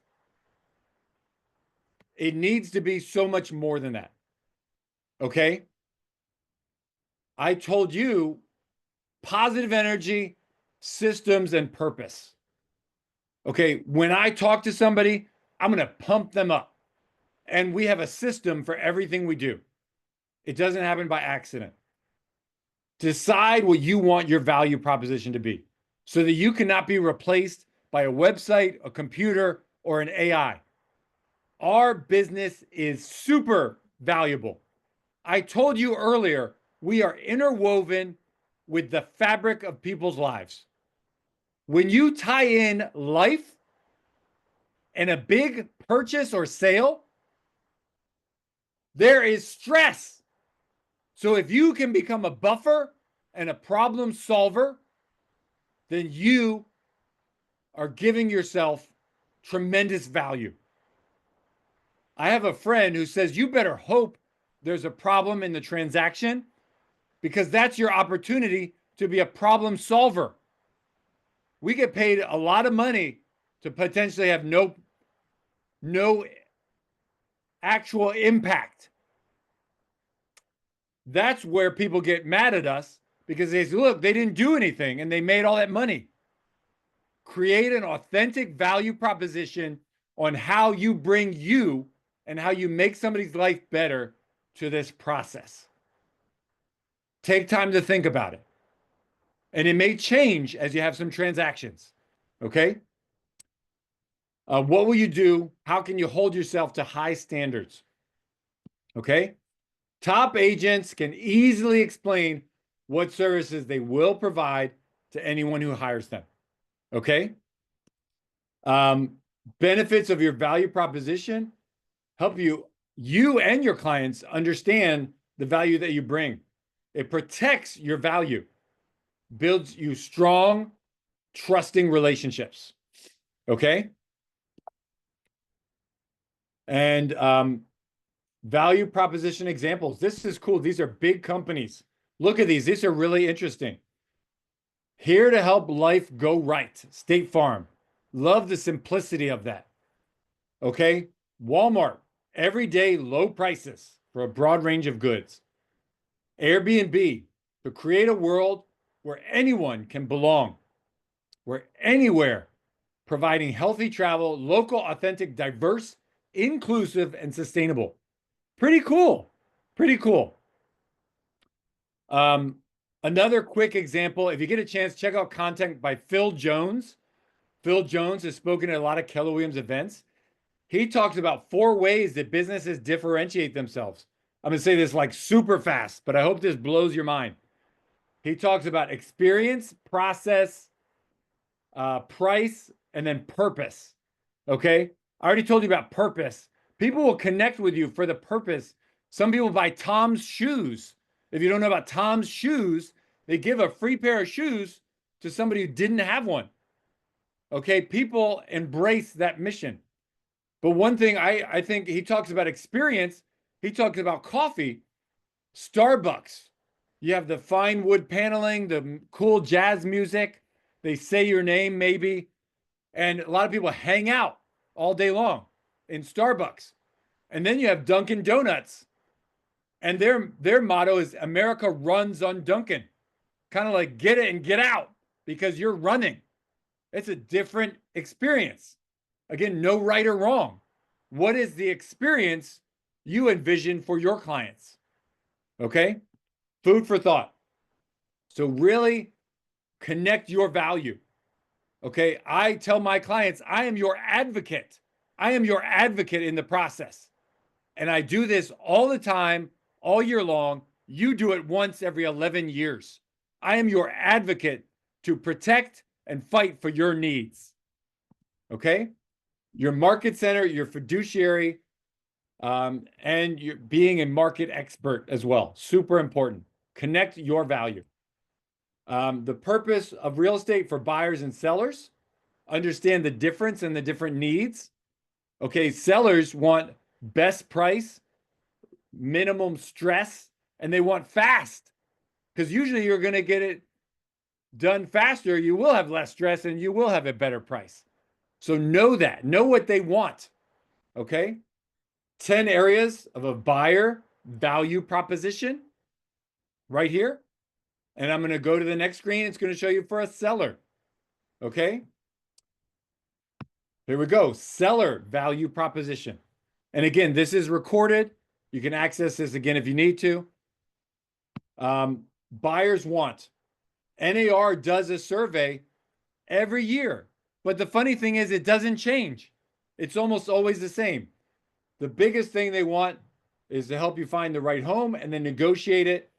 It needs to be so much more than that. Okay. I told you positive energy, systems, and purpose. Okay. When I talk to somebody, I'm going to pump them up. And we have a system for everything we do. It doesn't happen by accident. Decide what you want your value proposition to be so that you cannot be replaced by a website, a computer, or an AI. Our business is super valuable. I told you earlier, we are interwoven with the fabric of people's lives. When you tie in life and a big purchase or sale, there is stress. So if you can become a buffer and a problem solver, then you are giving yourself tremendous value. I have a friend who says, you better hope there's a problem in the transaction because that's your opportunity to be a problem solver. We get paid a lot of money to potentially have no actual impact. That's where people get mad at us because they say, look, they didn't do anything and they made all that money. Create an authentic value proposition on how you bring you and how you make somebody's life better to this process. Take time to think about it. And it may change as you have some transactions. Okay? What will you do? How can you hold yourself to high standards? Okay? Top agents can easily explain what services they will provide to anyone who hires them. Okay? Benefits of your value proposition help you and your clients understand the value that you bring. It protects your value, builds you strong, trusting relationships. Okay? And value proposition examples. This is cool. These are big companies. Look at these. These are really interesting. Here to help life go right. State Farm. Love the simplicity of that. Okay? Walmart. Everyday low prices for a broad range of goods. Airbnb. To create a world where anyone can belong. Where anywhere. Providing healthy travel, local, authentic, diverse, inclusive, and sustainable. Pretty cool. Pretty cool. Another quick example, if you get a chance, check out content by Phil Jones. Phil Jones has spoken at a lot of Keller Williams events. He talks about 4 ways that businesses differentiate themselves. I'm going to say this like super fast, but I hope this blows your mind. He talks about experience, process, price, and then purpose. Okay? I already told you about purpose. People will connect with you for the purpose. Some people buy Tom's shoes. If you don't know about Tom's shoes, they give a free pair of shoes to somebody who didn't have one. Okay, people embrace that mission. But one thing I think he talks about experience, he talks about coffee. Starbucks, you have the fine wood paneling, the cool jazz music. They say your name maybe. And a lot of people hang out all day long in Starbucks. And then you have Dunkin' Donuts. And their motto is America runs on Dunkin'. Kind of like get it and get out because you're running. It's a different experience. Again, no right or wrong. What is the experience you envision for your clients? Okay? Food for thought. So really connect your value. Okay? I tell my clients, I am your advocate. I am your advocate in the process. And I do this all the time, all year long. You do it once every 11 years. I am your advocate to protect and fight for your needs. Okay? Your market center, your fiduciary, and your being a market expert as well. Super important. Connect your value. The purpose of real estate for buyers and sellers. Understand the difference and the different needs. Okay, sellers want best price, minimum stress, and they want fast. Because usually you're going to get it done faster. You will have less stress and you will have a better price. So know that. Know what they want. Okay? 10 areas of a buyer value proposition right here. And I'm going to go to the next screen. It's going to show you for a seller. Okay. Here we go. Seller value proposition. And again, this is recorded. You can access this again if you need to. Buyers want. NAR does a survey every year. But the funny thing is, it doesn't change. It's almost always the same. The biggest thing they want is to help you find the right home and then negotiate it.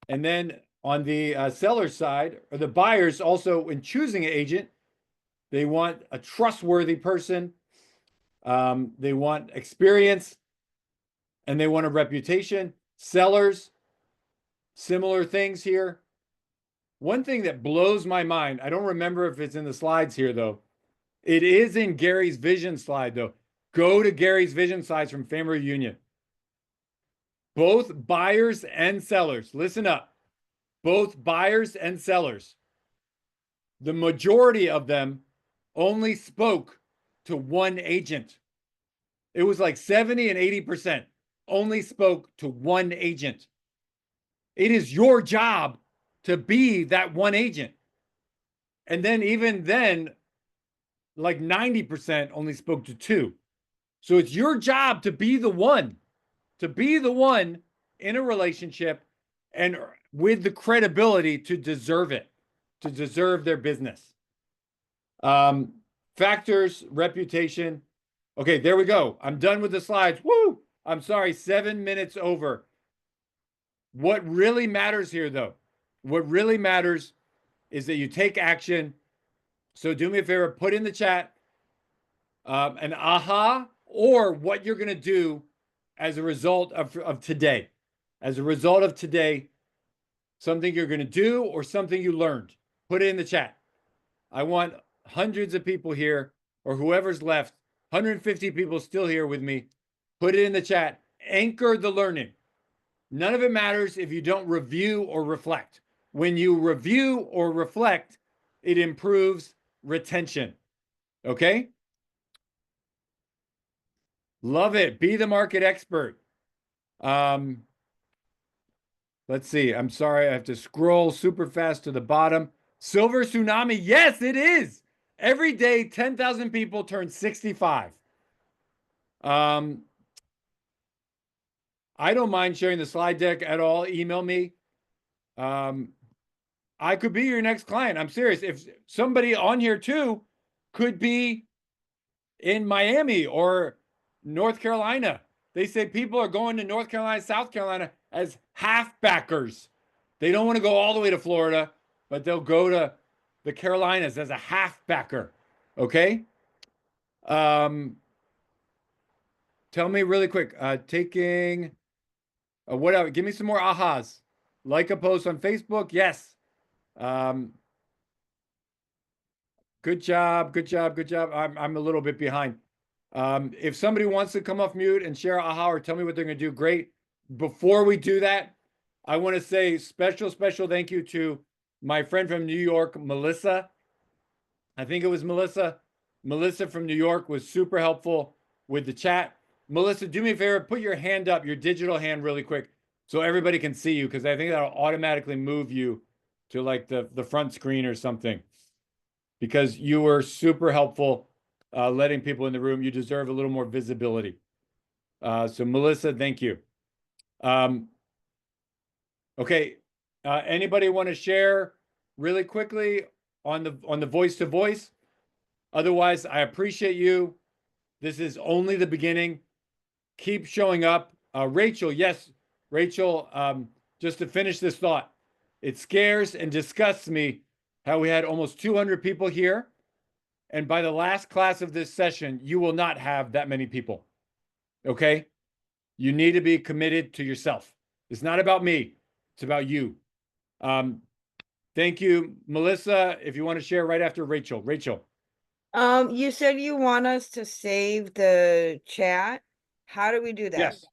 And then on the seller side, or the buyers also, when choosing an agent, they want a trustworthy person. They want experience and they want a reputation. Sellers, similar things here. One thing that blows my mind, I don't remember if it's in the slides here though. It is in Gary's vision slide though. Go to Gary's vision slides from Family Reunion. Both buyers and sellers, listen up. Both buyers and sellers, the majority of them only spoke to one agent. It was like 70 and 80% only spoke to one agent. It is your job to be that one agent. And then even then, like 90% only spoke to two. So it's your job to be the one in a relationship and with the credibility to deserve it, to deserve their business. Factors, reputation. Okay, there we go. I'm done with the slides. Woo! I'm sorry, 7 minutes over. What really matters here, though, what really matters is that you take action. So do me a favor, put in the chat an aha or what you're going to do as a result of today. As a result of today, something you're going to do or something you learned. Put it in the chat. I want hundreds of people here or whoever's left, 150 people still here with me. Put it in the chat. Anchor the learning. None of it matters if you don't review or reflect. When you review or reflect, it improves retention. Okay? Love it. Be the market expert. Let's see. I'm sorry. I have to scroll super fast to the bottom. Silver tsunami. Yes, it is. Every day, 10,000 people turn 65. I don't mind sharing the slide deck at all. Email me. I could be your next client. I'm serious. If somebody on here too could be in Miami or North Carolina. They say people are going to North Carolina, South Carolina as halfbackers. They don't want to go all the way to Florida, but they'll go to the Carolinas as a halfbacker. Okay? Tell me really quick. Taking whatever. Give me some more ahas. Like a post on Facebook. Yes. Good job. Good job. Good job. I'm a little bit behind. If somebody wants to come off mute and share aha or tell me what they're going to do, great. Before we do that, I want to say special thank you to my friend from New York, Melissa. I think it was Melissa. Melissa from New York was super helpful with the chat. Melissa, do me a favor, put your hand up, your digital hand really quick so everybody can see you, because I think that'll automatically move you to like the front screen or something, because you were super helpful letting people in the room. You deserve a little more visibility. So Melissa, thank you. Okay, anybody want to share really quickly on the voice to voice? Otherwise, I appreciate you. This is only the beginning. Keep showing up. Rachel, yes, Rachel, just to finish this thought, it scares and disgusts me how we had almost 200 people here. And by the last class of this session, you will not have that many people. Okay? You need to be committed to yourself. It's not about me. It's about you. Thank you, Melissa. If you want to share right after Rachel. Rachel. You said you want us to save the chat. How do we do that? Yes.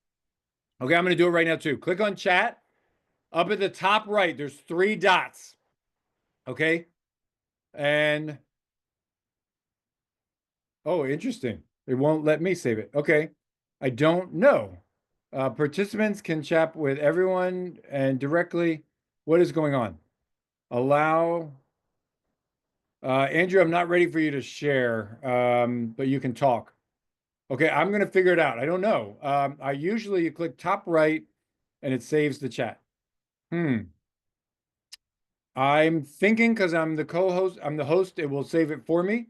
Okay, I'm going to do it right now too. Click on chat. Up at the top right, there's 3 dots. Okay? And oh, interesting. It won't let me save it. Okay. I don't know. Participants can chat with everyone and directly. What is going on? Allow. Andrew, I'm not ready for you to share, but you can talk. Okay, I'm going to figure it out. I don't know. I usually you click top right and it saves the chat. I'm thinking because I'm the co-host, I'm the host, it will save it for me.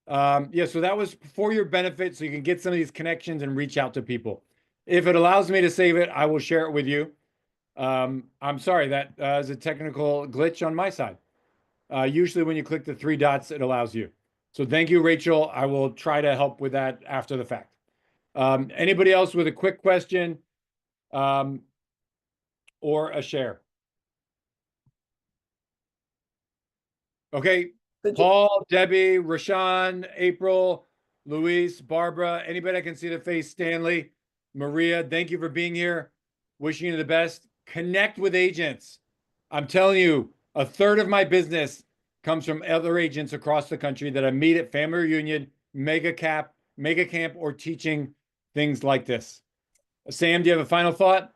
Yeah, so that was for your benefit, so you can get some of these connections and reach out to people. If it allows me to save it, I will share it with you. I'm sorry, that is a technical glitch on my side. Usually when you click the three dots, it allows you. So thank you, Rachel. I will try to help with that after the fact. Anybody else with a quick question or a share? Okay, Paul, Debbie, Rashawn, April, Luis, Barbara, anybody I can see the face, Stanley, Maria, thank you for being here. Wishing you the best. Connect with agents. I'm telling you, a third of my business comes from other agents across the country that I meet at family reunion, mega camp, or teaching things like this. Sam, do you have a final thought?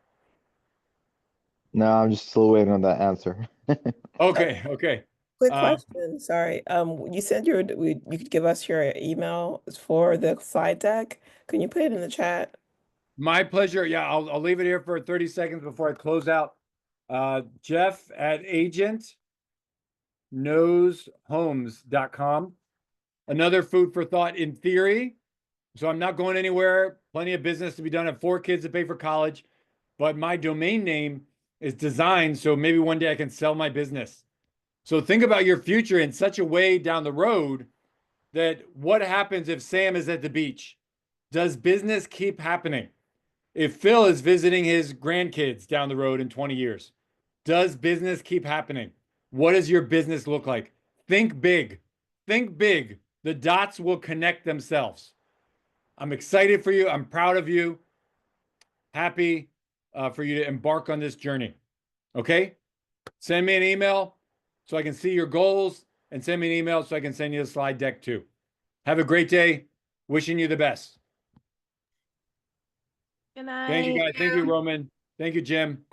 No, I'm just still waiting on that answer. Okay, okay. Quick question, sorry. You said you could give us your email for the slide deck. Can you put it in the chat? My pleasure. Yeah, I'll leave it here for 30 seconds before I close out. Jeff at agentknowshomes.com. Another food for thought in theory. So I'm not going anywhere. Plenty of business to be done. I have 4 kids to pay for college, but my domain name is designed so maybe one day I can sell my business. So think about your future in such a way down the road that what happens if Sam is at the beach? Does business keep happening? If Phil is visiting his grandkids down the road in 20 years, does business keep happening? What does your business look like? Think big. Think big. The dots will connect themselves. I'm excited for you. I'm proud of you. Happy for you to embark on this journey. Okay? Send me an email so I can see your goals, and send me an email so I can send you the slide deck too. Have a great day. Wishing you the best. Good night. Thank you, guys. Thank you, Roman. Thank you, Jim.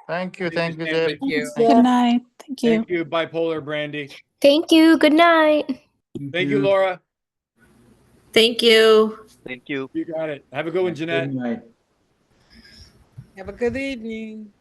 Thank you, Jim. Good Yeah. night. Thank you. Thank you, Bipolar Brandy. Thank you. Good night. Thank you, Laura. Thank you. Thank you. You got it. Have a good one, Jeanette. Have a good evening.